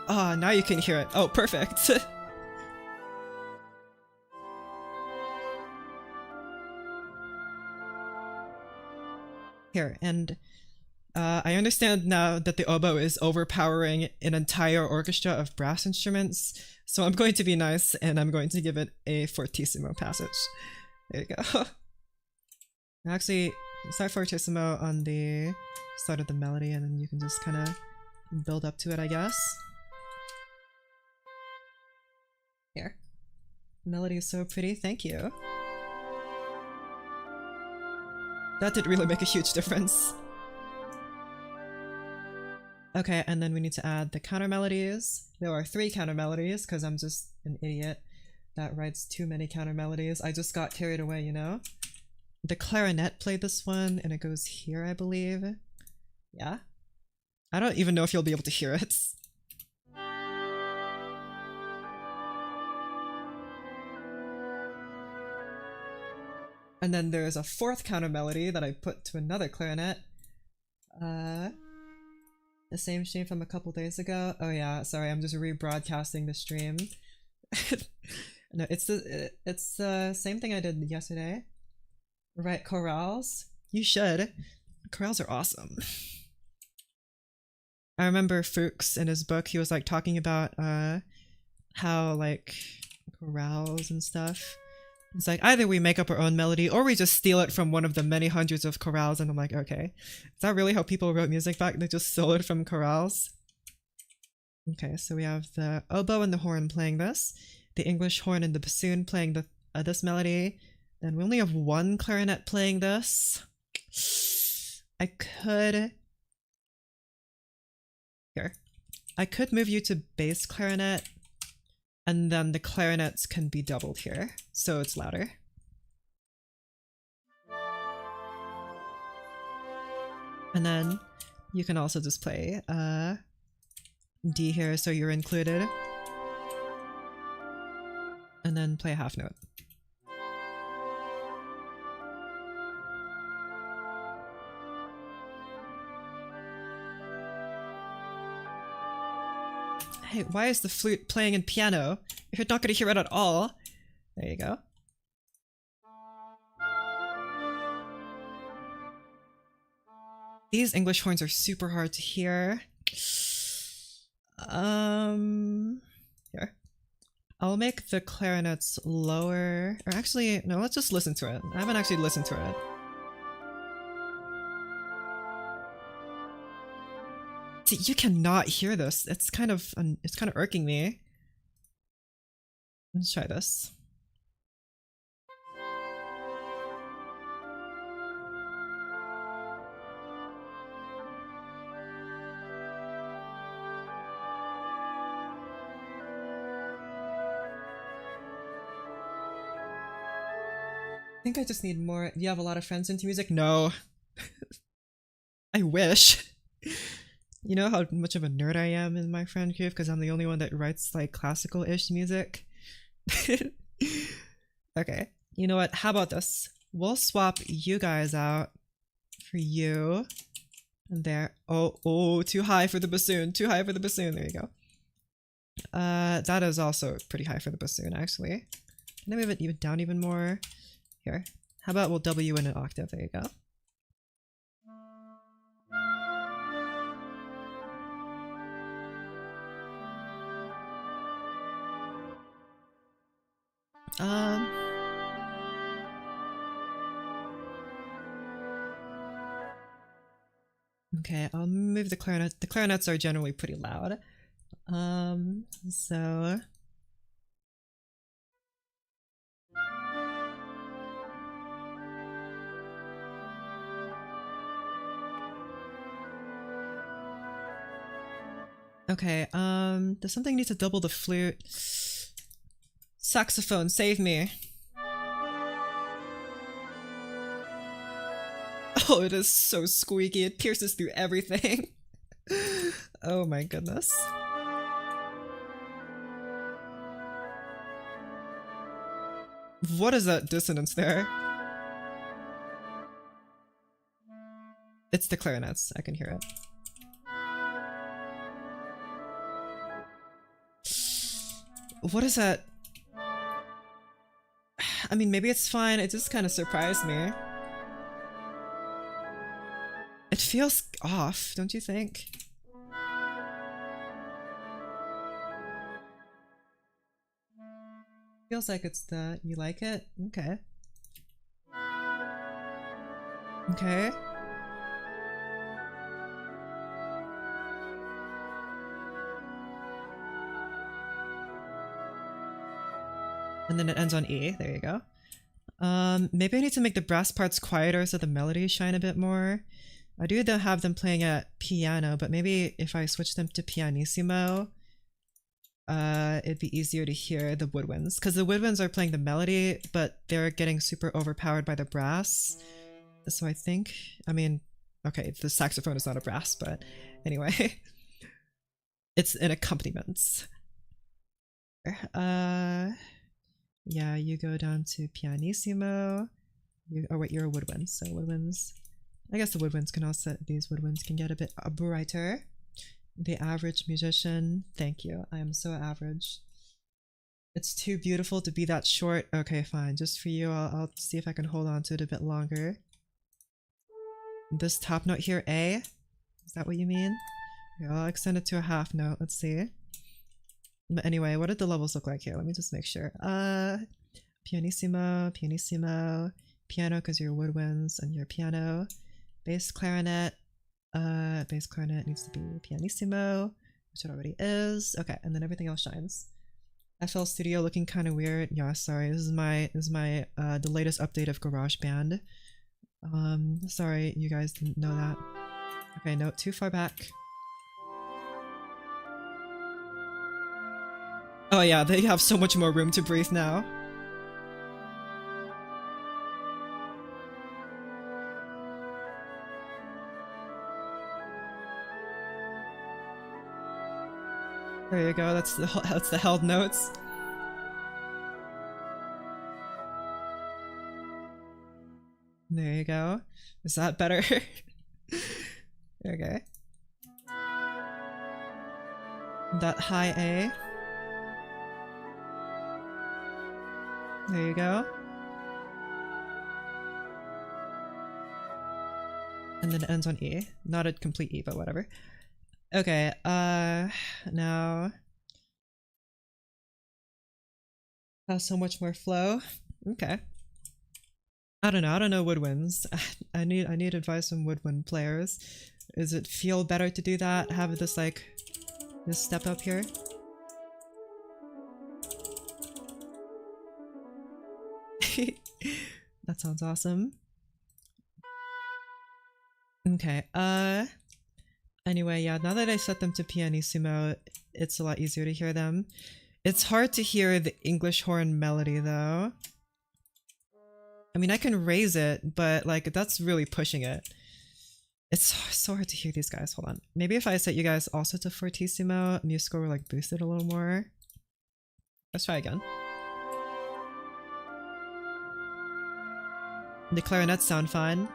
Ah, now you can hear it. Oh, perfect. Here, and I understand now that the oboe is overpowering an entire orchestra of brass instruments, so I'm going to be nice and I'm going to give it a fortissimo passage. There you go. Actually, start fortissimo on the start of the melody and then you can just kind of build up to it, I guess. Here. The melody is so pretty, thank you. That did really make a huge difference. Okay, and then we need to add the counter melodies. There are 3 counter melodies because I'm just an idiot that writes too many counter melodies. I just got carried away, you know? The clarinet played this one and it goes here, I believe. Yeah? I don't even know if you'll be able to hear it. And then there's a 4th counter melody that I put to another clarinet. The same stream from a couple days ago. Oh yeah, sorry, I'm just rebroadcasting the stream. No, it's the same thing I did yesterday. Right, chorales? You should. Chorales are awesome. I remember Fuchs in his book, he was like talking about how like chorales and stuff. It's like either we make up our own melody or we just steal it from one of the many hundreds of chorales, and I'm like, okay. Is that really how people wrote music back? They just stole it from chorales? Okay, so we have the oboe and the horn playing this, the English horn and the bassoon playing the this melody, then we only have 1 clarinet playing this. I could move you to bass clarinet, and then the clarinets can be doubled here, so it's louder. And then you can also just play D here, so you're included. And then play a half note. Hey, why is the flute playing in piano? You're not going to hear it at all. There you go. These English horns are super hard to hear. Here. I'll make the clarinets lower. Or actually, no, let's just listen to it. I haven't actually listened to it. See, you cannot hear this. It's kind of irking me. Let's try this. I think I just need more. Do you have a lot of friends into music? No. I wish. You know how much of a nerd I am in my friend group because I'm the only one that writes like classical-ish music. Okay, you know what? How about this? We'll swap you guys out for you. And there. Oh, too high for the bassoon. Too high for the bassoon. There you go. That is also pretty high for the bassoon, actually. Can I move it even down even more? Here. How about we'll double you in an octave? There you go. Okay, I'll move the clarinet. The clarinets are generally pretty loud. So okay, does something need to double the flute? Saxophone, save me. Oh, it is so squeaky. It pierces through everything. Oh my goodness. What is that dissonance there? It's the clarinets. I can hear it. What is that? I mean, maybe it's fine. It just kind of surprised me. It feels off, don't you think? Feels like it's the... You like it? Okay. Okay. And then it ends on E. There you go. Maybe I need to make the brass parts quieter so the melodies shine a bit more. I do have them playing at piano, but maybe if I switch them to pianissimo, it'd be easier to hear the woodwinds. Because the woodwinds are playing the melody, but they're getting super overpowered by the brass. So I think, I mean, okay, the saxophone is not a brass, but anyway. It's an accompaniment. Yeah, you go down to pianissimo. Oh wait, you're a woodwind, so woodwinds. I guess the woodwinds can also, these woodwinds can get a bit brighter. The average musician, thank you. I am so average. It's too beautiful to be that short. Okay, fine. Just for you, I'll see if I can hold on to it a bit longer. This top note here, A. Is that what you mean? Okay, I'll extend it to a half note. Let's see. But anyway, what did the levels look like here? Let me just make sure. Pianissimo, pianissimo, piano because you're woodwinds and you're piano. Bass clarinet. Bass clarinet needs to be pianissimo, which it already is. Okay, and then everything else shines. FL Studio looking kind of weird. Yeah, sorry. This is my the latest update of GarageBand. Sorry you guys didn't know that. Okay, no, too far back. Oh yeah, they have so much more room to breathe now. There you go, that's the held notes. There you go. Is that better? Okay. That high A. There you go. And then it ends on E. Not a complete E, but whatever. Okay, now... Has so much more flow. Okay. I don't know woodwinds. I need advice from woodwind players. Does it feel better to do that? Have this like this step up here? That sounds awesome. Okay, anyway, yeah, now that I set them to pianissimo, it's a lot easier to hear them. It's hard to hear the English horn melody though. I mean, I can raise it, but like that's really pushing it. It's so hard to hear these guys. Hold on. Maybe if I set you guys also to fortissimo, musical will like boost it a little more. Let's try again. The clarinets sound fine.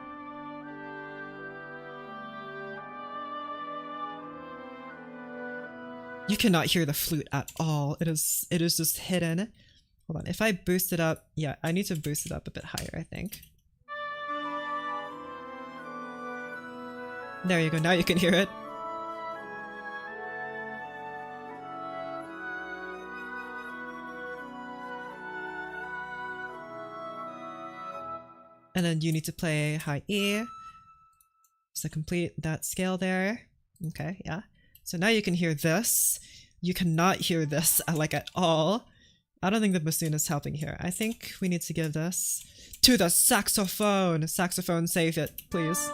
You cannot hear the flute at all. It is just hidden. Hold on, if I boost it up, yeah, I need to boost it up a bit higher, I think. There you go, now you can hear it. And then you need to play high E. So complete that scale there. Okay, yeah. So now you can hear this. You cannot hear this like at all. I don't think the bassoon is helping here. I think we need to give this to the saxophone. Saxophone, save it, please.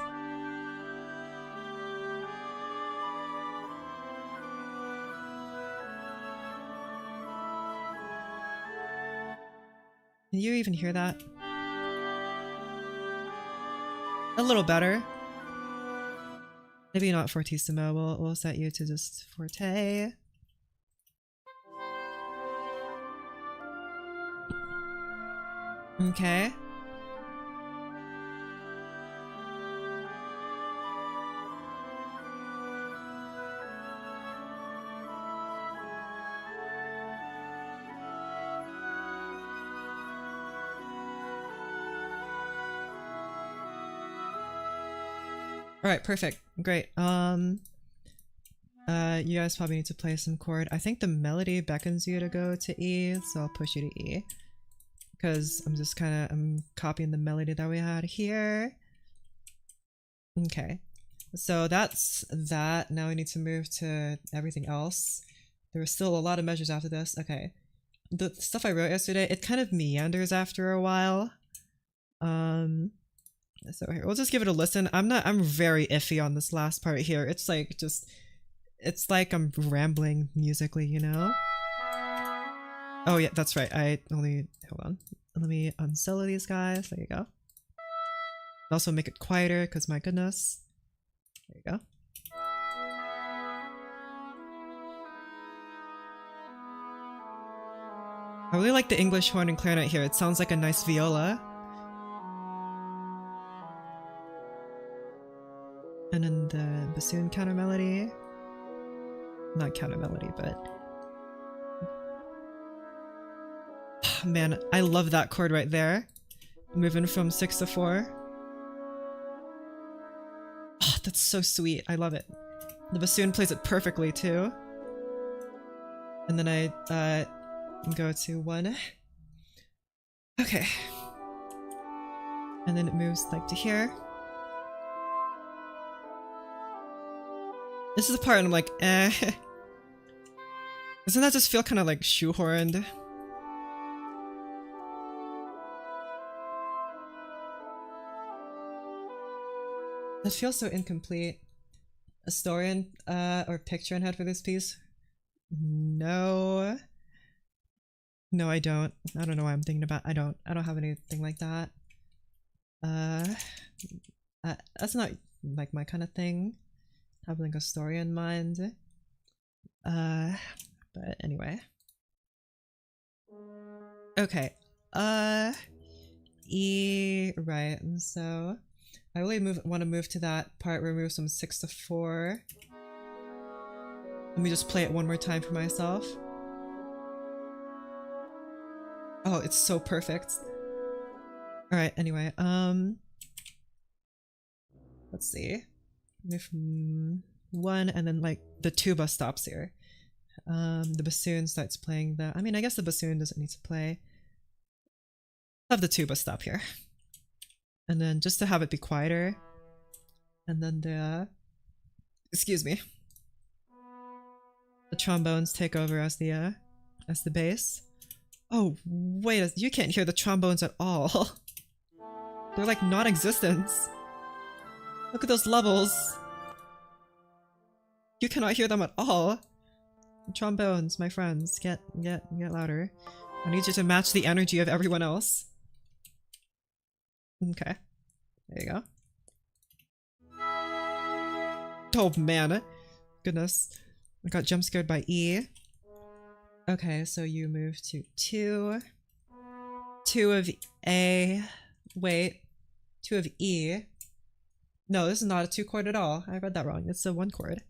Can you even hear that? A little better. Maybe not fortissimo. We'll set you to just forte. Okay. Alright, perfect. Great. You guys probably need to play some chord. I think the melody beckons you to go to E, so I'll push you to E. Because I'm copying the melody that we had here. Okay. So that's that. Now we need to move to everything else. There are still a lot of measures after this. Okay. The stuff I wrote yesterday, it kind of meanders after a while. So here, we'll just give it a listen. I'm very iffy on this last part here. It's like it's like I'm rambling musically, you know? Oh yeah, that's right. Hold on. Let me unsolo these guys. There you go. Also make it quieter, because my goodness. There you go. I really like the English horn and clarinet here. It sounds like a nice viola. And then the bassoon counter melody. Not counter melody, but... Man, I love that chord right there. Moving from 6 to 4. Oh, that's so sweet. I love it. The bassoon plays it perfectly too. And then I go to 1. Okay. And then it moves like to here. This is the part and I'm like, eh. Doesn't that just feel kind of like shoehorned? That feels so incomplete. A story or picture in head for this piece? No. No, I don't. I don't know why I'm thinking about. I don't have anything like that. That's not like my kind of thing. Having like a story in mind. But anyway. Okay. E, right, and so I really want to move to that part where we move from 6 to 4. Let me just play it one more time for myself. Oh, it's so perfect. Alright, anyway, let's see. Move from 1 and then like the tuba stops here. The bassoon starts playing the... I mean, I guess the bassoon doesn't need to play. Have the tuba stop here. And then just to have it be quieter. And then the... Excuse me. The trombones take over as the bass. Oh, wait, you can't hear the trombones at all. They're like non-existent. Look at those levels. You cannot hear them at all. Trombones, my friends, get louder. I need you to match the energy of everyone else. Okay. There you go. Oh man. Goodness. I got jump scared by E. Okay, so you move to 2. 2 of A. Wait. 2 of E. No, this is not a 2 chord at all. I read that wrong. It's a 1 chord.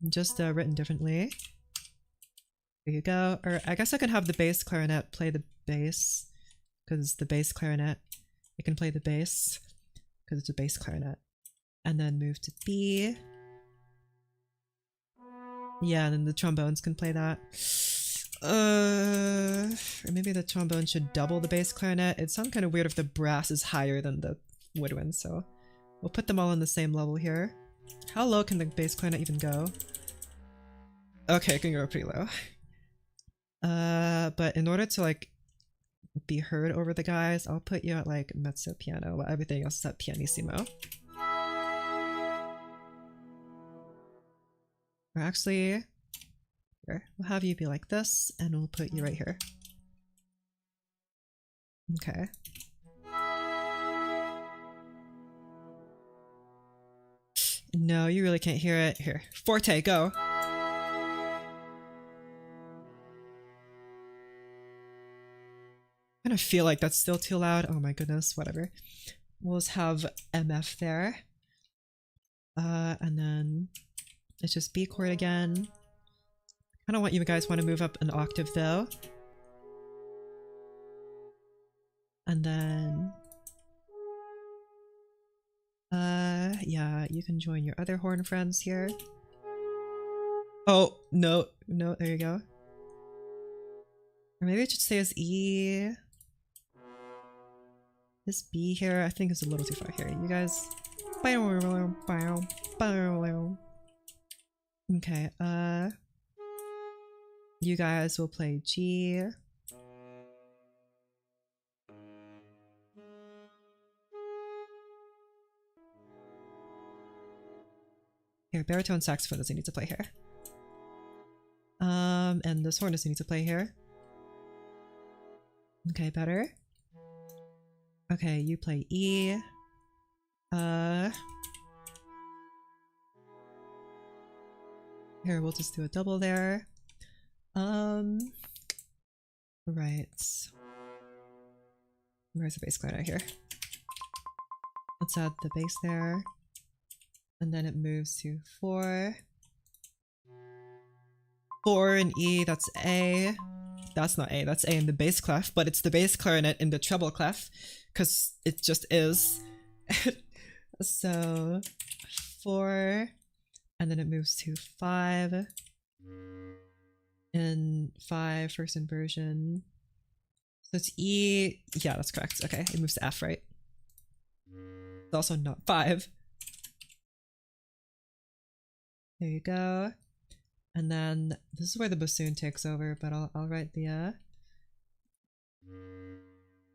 Just written differently. There you go. Or I guess I can have the bass clarinet play the bass, because the bass clarinet, it can play the bass because it's a bass clarinet. And then move to B. Yeah, and then the trombones can play that. Or maybe the trombone should double the bass clarinet. It sounds kind of weird if the brass is higher than the woodwind, so we'll put them all on the same level here. How low can the bass clarinet even go? Okay, it can go pretty low. But in order to like be heard over the guys, I'll put you at like mezzo piano, while everything else is at pianissimo. Or actually, here, we'll have you be like this, and we'll put you right here. Okay. No, you really can't hear it. Here, forte, go. I kind of feel like that's still too loud. Oh my goodness, whatever. We'll just have MF there. And then it's just B chord again. I don't want you guys want to move up an octave though. And then yeah, you can join your other horn friends here. Oh, no, there you go. Or maybe it should stay as E. This B here, I think is a little too far here. You guys. Okay, you guys will play G. Here, baritone saxophone doesn't need to play here. And this horn doesn't need to play here. Okay, better. Okay, you play E. Here, we'll just do a double there. Right. Where's the bass clarinet here? Let's add the bass there. And then it moves to 4. 4 and E, that's A. That's not A, that's A in the bass clef, but it's the bass clarinet in the treble clef, because it just is. So 4, and then it moves to 5. In 5, first inversion. So it's E, yeah, that's correct. Okay, it moves to F, right? It's also not 5. There you go. And then this is where the bassoon takes over, but I'll write the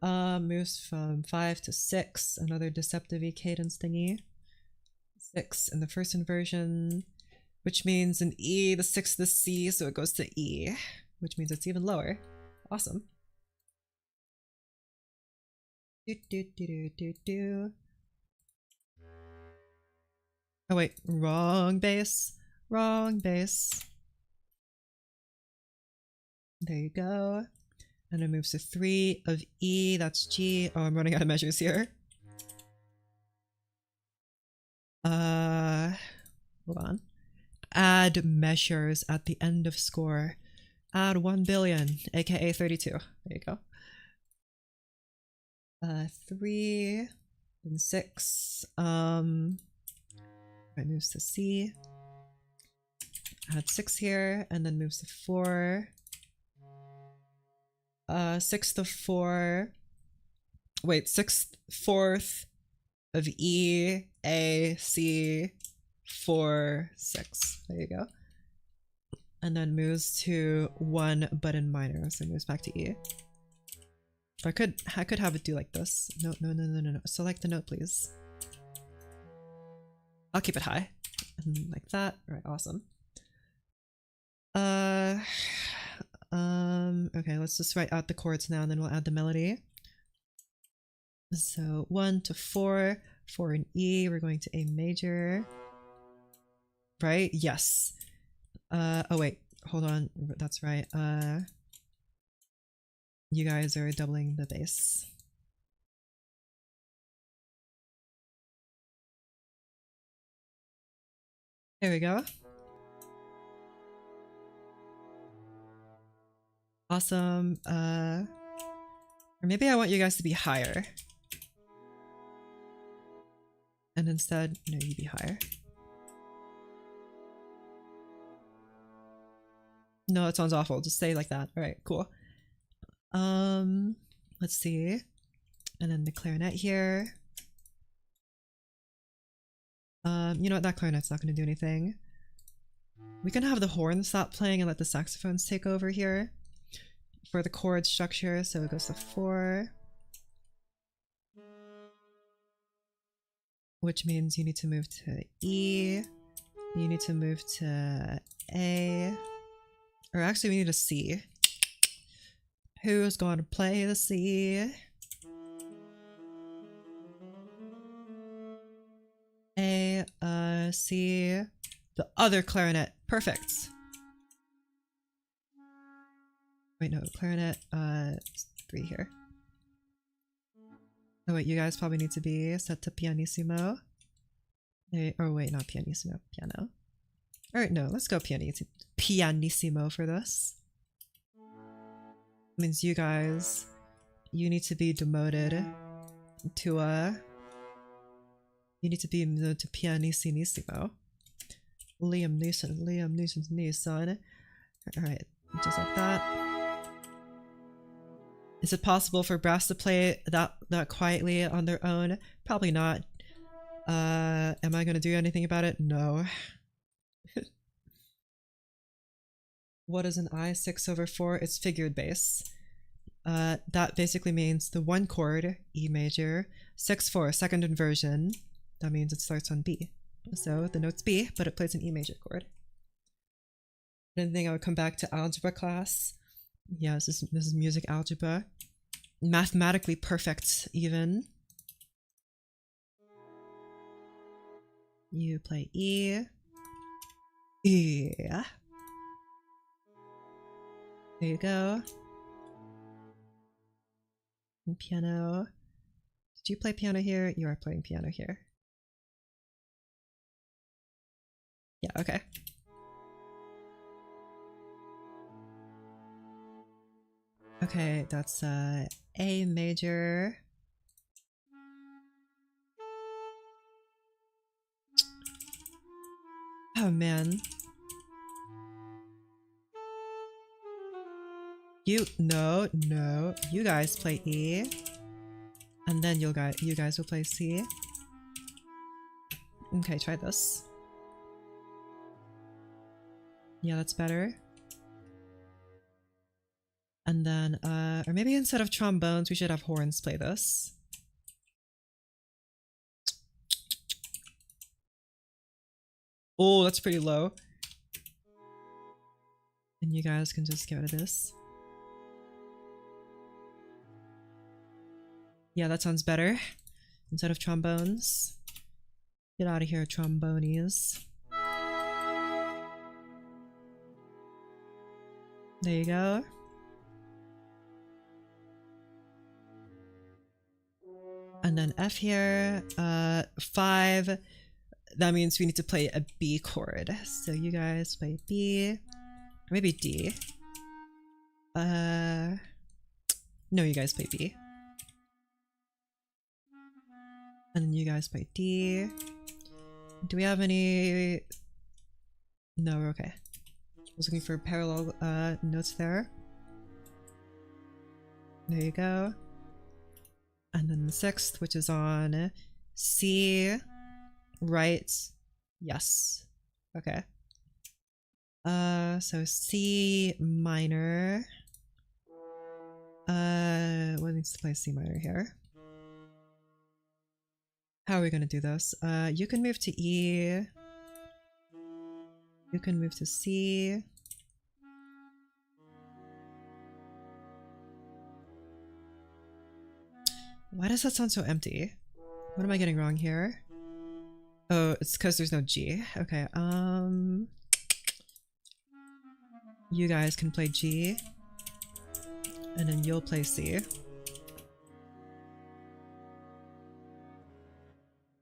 moves from 5 to 6, another deceptive E cadence thingy. 6 in the first inversion, which means in E, the 6th is C, so it goes to E, which means it's even lower. Awesome. Do, do, do, do, do, do. Oh wait, wrong bass. Wrong bass. There you go. And it moves to 3 of E, that's G. Oh, I'm running out of measures here. Hold on. Add measures at the end of score. Add 1 billion, aka 32. There you go. 3 and 6. It moves to C. Add 6 here, and then moves to 4. 6th of 4. Wait, 6th, 4th of E, A, C, 4, 6. There you go. And then moves to 1 but in minor, so it moves back to E. I could have it do like this. No. Select the note, please. I'll keep it high. And like that. Alright, awesome. Okay, let's just write out the chords now and then we'll add the melody. So 1 to 4, 4 in E, we're going to A major. Right? Yes. Oh wait, hold on, that's right. You guys are doubling the bass. There we go. Awesome. Or maybe I want you guys to be higher. And instead, no, you be higher. No, it sounds awful. Just stay like that. Alright, cool. Let's see. And then the clarinet here. You know what? That clarinet's not gonna do anything. We can have the horn stop playing and let the saxophones take over here for the chord structure. So it goes to 4. Which means you need to move to E. You need to move to A. Or actually we need a C. Who's gonna play the C? A, C, the other clarinet. Perfect. Wait, no, clarinet, 3 here. Oh wait, you guys probably need to be set to pianissimo. Or wait, not pianissimo, piano. Alright, no, let's go pianissimo for this. Means you guys, you need to be demoted to you need to be to pianissimo. Liam Neeson's new son. Alright, just like that. Is it possible for brass to play that quietly on their own? Probably not. Am I gonna do anything about it? No. What is an I6/4? It's figured bass. That basically means the 1 chord, E major, 6/4, second inversion. That means it starts on B. So the note's B, but it plays an E major chord. I didn't think I would come back to algebra class. Yeah, this is music algebra. Mathematically perfect, even. You play E. E. There you go. And piano. Did you play piano here? You are playing piano here. Yeah, okay. Okay, that's A major. Oh man. No, you guys play E. And then you guys will play C. Okay, try this. Yeah, that's better. And then, or maybe instead of trombones, we should have horns play this. Oh, that's pretty low. And you guys can just get rid of this. Yeah, that sounds better. Instead of trombones. Get out of here, trombonies. There you go. And then F here, 5. That means we need to play a B chord. So you guys play B, or maybe D. No, you guys play B. And then you guys play D. Do we have any? No, we're okay. I was looking for parallel notes there. There you go. And then the 6th, which is on C, right? Yes. Okay. So C minor. What needs to play C minor here? How are we gonna do this? You can move to E. You can move to C. Why does that sound so empty? What am I getting wrong here? Oh, it's because there's no G. Okay, you guys can play G. And then you'll play C.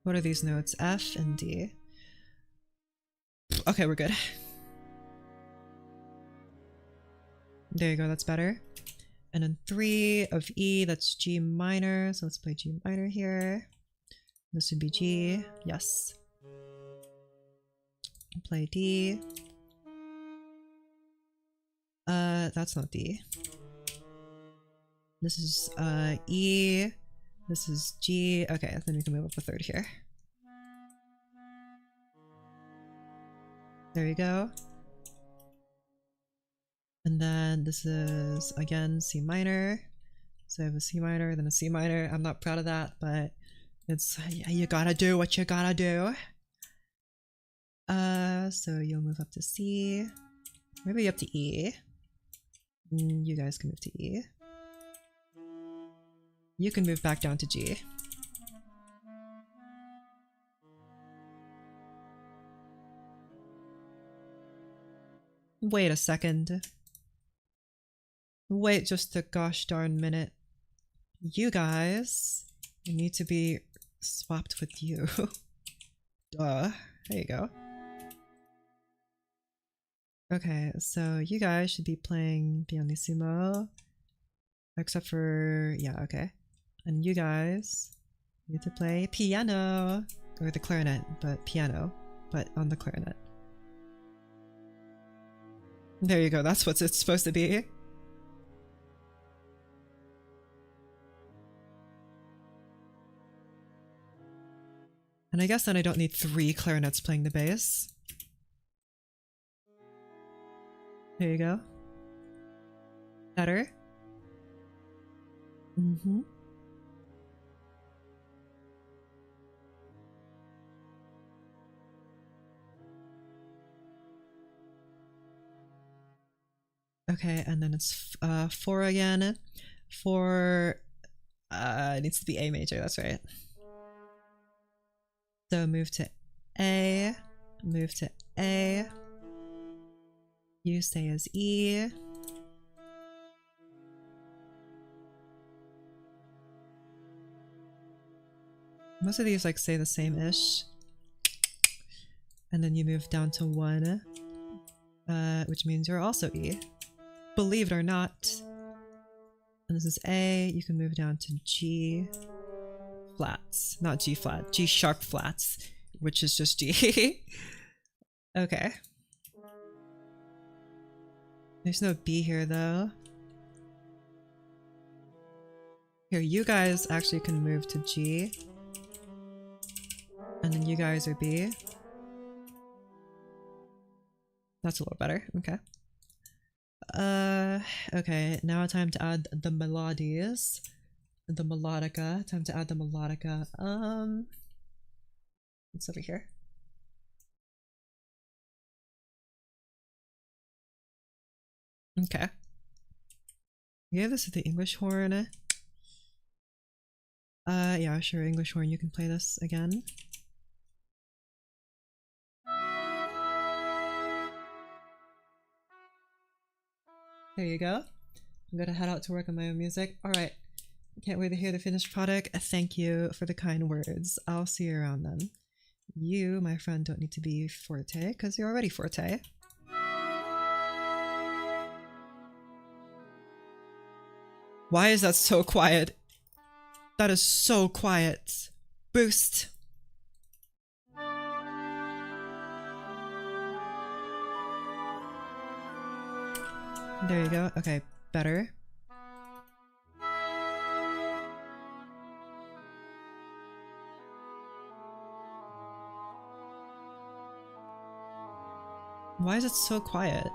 What are these notes? F and D. Okay, we're good. There you go, that's better. And then 3 of E, that's G minor. So let's play G minor here. This would be G. Yes. Play D. That's not D. This is E. This is G. Okay, then we can move up a third here. There you go. And then this is again C minor. So I have a C minor, then a C minor. I'm not proud of that, but it's you gotta do what you gotta do. So you'll move up to C. Maybe up to E. You guys can move to E. You can move back down to G. Wait a second. Wait just a gosh darn minute. You guys need to be swapped with you. Duh. There you go. Okay, so you guys should be playing pianissimo. Except for... yeah, okay. And you guys need to play piano! Or the clarinet, but piano. But on the clarinet. There you go, that's what it's supposed to be. And I guess then I don't need 3 clarinets playing the bass. There you go. Better. Mm-hmm. Okay, and then it's 4 again. 4 it needs to be A major, that's right. So move to A, move to A. You stay as E. Most of these like say the same-ish. And then you move down to 1, which means you're also E. Believe it or not. And this is A, you can move down to G flats. Not G flat, G sharp flats, which is just G. Okay. There's no B here though. Here, you guys actually can move to G. And then you guys are B. That's a little better, okay. Okay, now time to add the melodies. The melodica. Time to add the melodica. It's over here. Okay. Yeah, this is the English horn. Yeah, sure, English horn, you can play this again. There you go. I'm gonna head out to work on my own music. Alright. Can't wait to hear the finished product. Thank you for the kind words. I'll see you around then. You, my friend, don't need to be forte, because you're already forte. Why is that so quiet? That is so quiet. Boost. There you go. Okay, better. Why is it so quiet?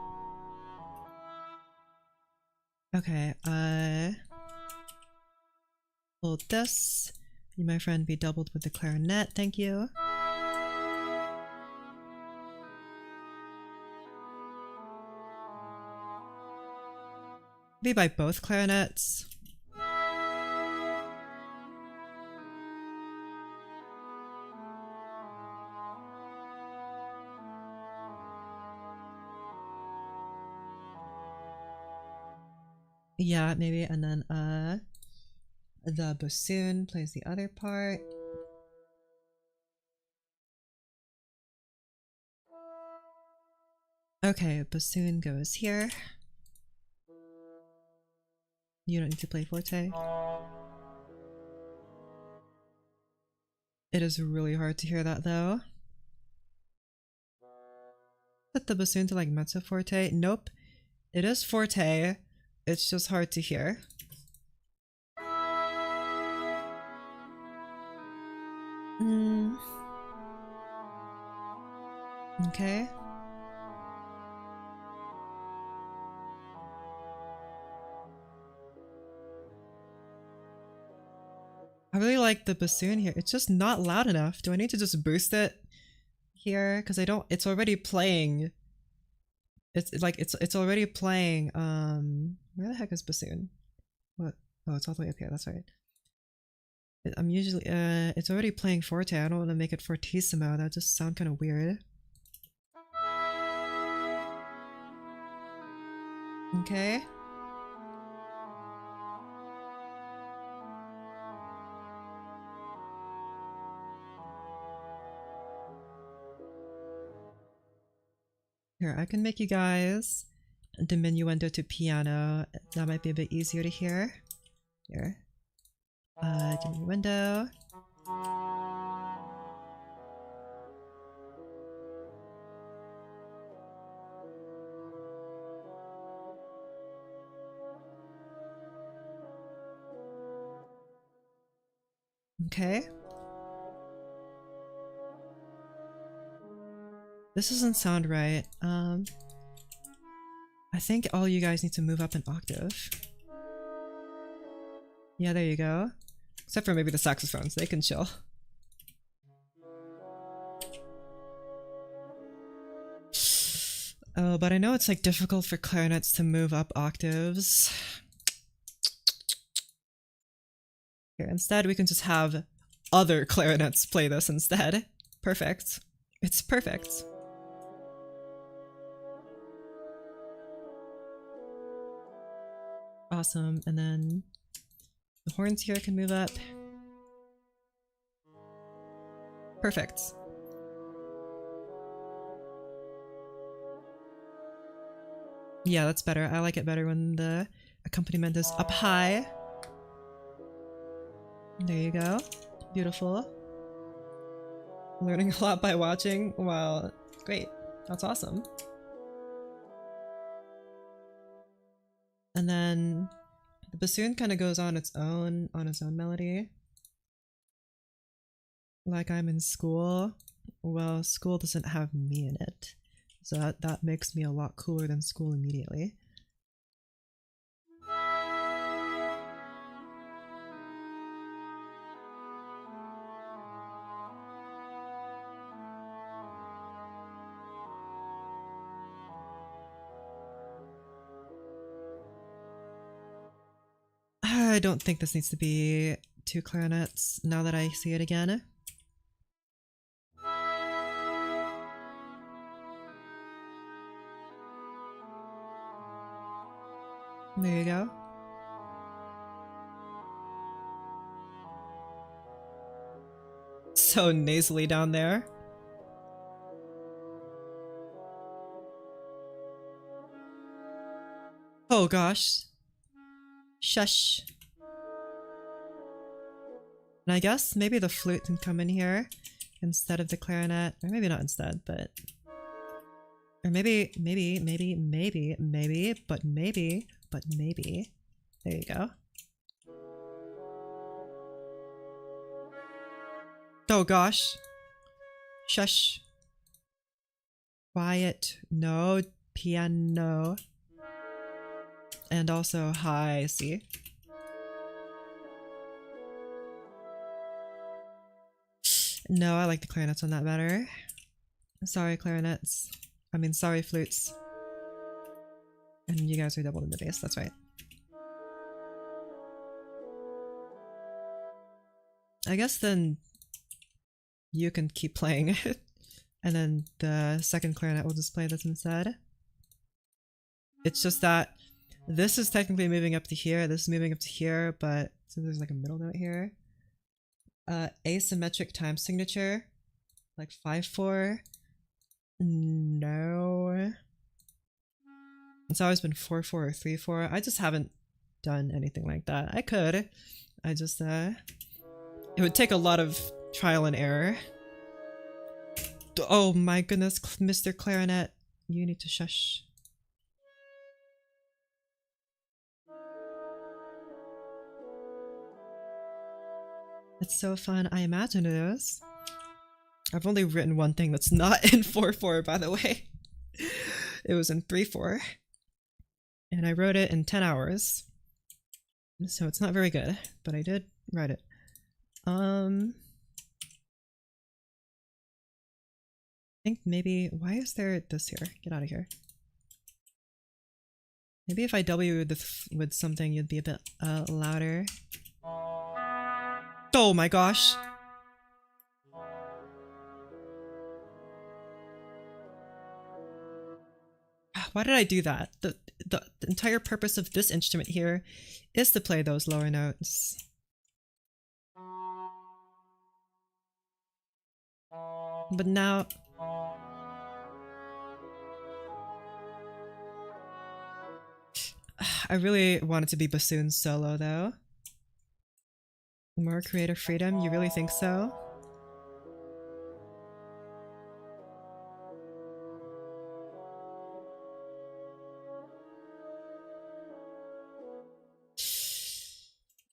Okay, hold this. You, my friend, be doubled with the clarinet. Thank you. Be by both clarinets. Yeah, maybe, and then the bassoon plays the other part. Okay, bassoon goes here. You don't need to play forte. It is really hard to hear that though. Set the bassoon to like mezzo forte. Nope. It is forte. It's just hard to hear. Okay. I really like the bassoon here. It's just not loud enough. Do I need to just boost it here? Because I don't. It's already playing. It's already playing. Where the heck is bassoon? What? Oh, it's all the way up here. That's right. I'm usually. It's already playing forte. I don't want to make it fortissimo. That just sound kind of weird. Okay. Here, I can make you guys diminuendo to piano. That might be a bit easier to hear. Here. Diminuendo. Okay. This doesn't sound right. I think all you guys need to move up an octave. Yeah, there you go. Except for maybe the saxophones, they can chill. Oh, but I know it's like difficult for clarinets to move up octaves. Here, instead we can just have other clarinets play this instead. Perfect. It's perfect. Awesome, and then the horns here can move up. Perfect. Yeah, that's better. I like it better when the accompaniment is up high. There you go. Beautiful. Learning a lot by watching. Wow, great. That's awesome. And then the bassoon kind of goes on its own melody. Like I'm in school. Well, school doesn't have me in it. So that makes me a lot cooler than school immediately. I don't think this needs to be two clarinets now that I see it again. There you go. So nasally down there. Oh gosh. Shush. And I guess maybe the flute can come in here instead of the clarinet. Or maybe not instead, but... Or maybe, but maybe. There you go. Oh gosh. Shush. Quiet. No piano. And also high C. No, I like the clarinets on that better. Sorry, clarinets. I mean, sorry, flutes. And you guys are doubled in the bass, that's right. I guess then you can keep playing it. And then the second clarinet will just play this instead. It's just that this is technically moving up to here, this is moving up to here, but so there's like a middle note here. Asymmetric time signature, like 5/4. No. It's always been 4/4 or 3/4. I just haven't done anything like that. I could. I just it would take a lot of trial and error. Oh my goodness, Mr. Clarinet, you need to shush. It's so fun. I imagine it is. I've only written one thing that's not in 4/4, by the way. It was in 3/4. And I wrote it in 10 hours. So it's not very good, but I did write it. I think maybe, why is there this here? Get out of here. Maybe if I W with something, you'd be a bit louder. Oh my gosh. Why did I do that? The entire purpose of this instrument here is to play those lower notes. But now... I really want it to be bassoon solo though. More creative freedom? You really think so?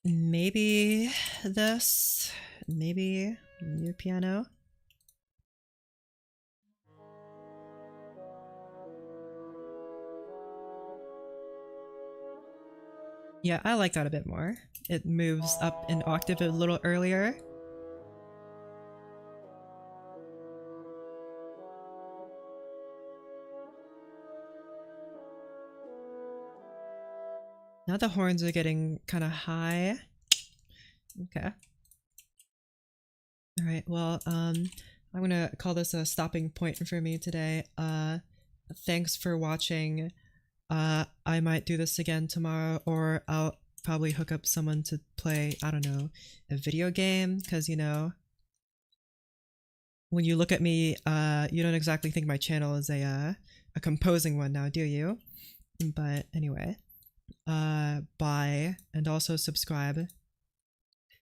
Maybe this, maybe your piano. Yeah, I like that a bit more. It moves up an octave a little earlier. Now the horns are getting kind of high. Okay. All right, well, I'm gonna call this a stopping point for me today. Thanks for watching. I might do this again tomorrow, or I'll probably hook up someone to play, I don't know, a video game, because, you know, when you look at me, you don't exactly think my channel is a composing one now, do you? But anyway, bye, and also subscribe.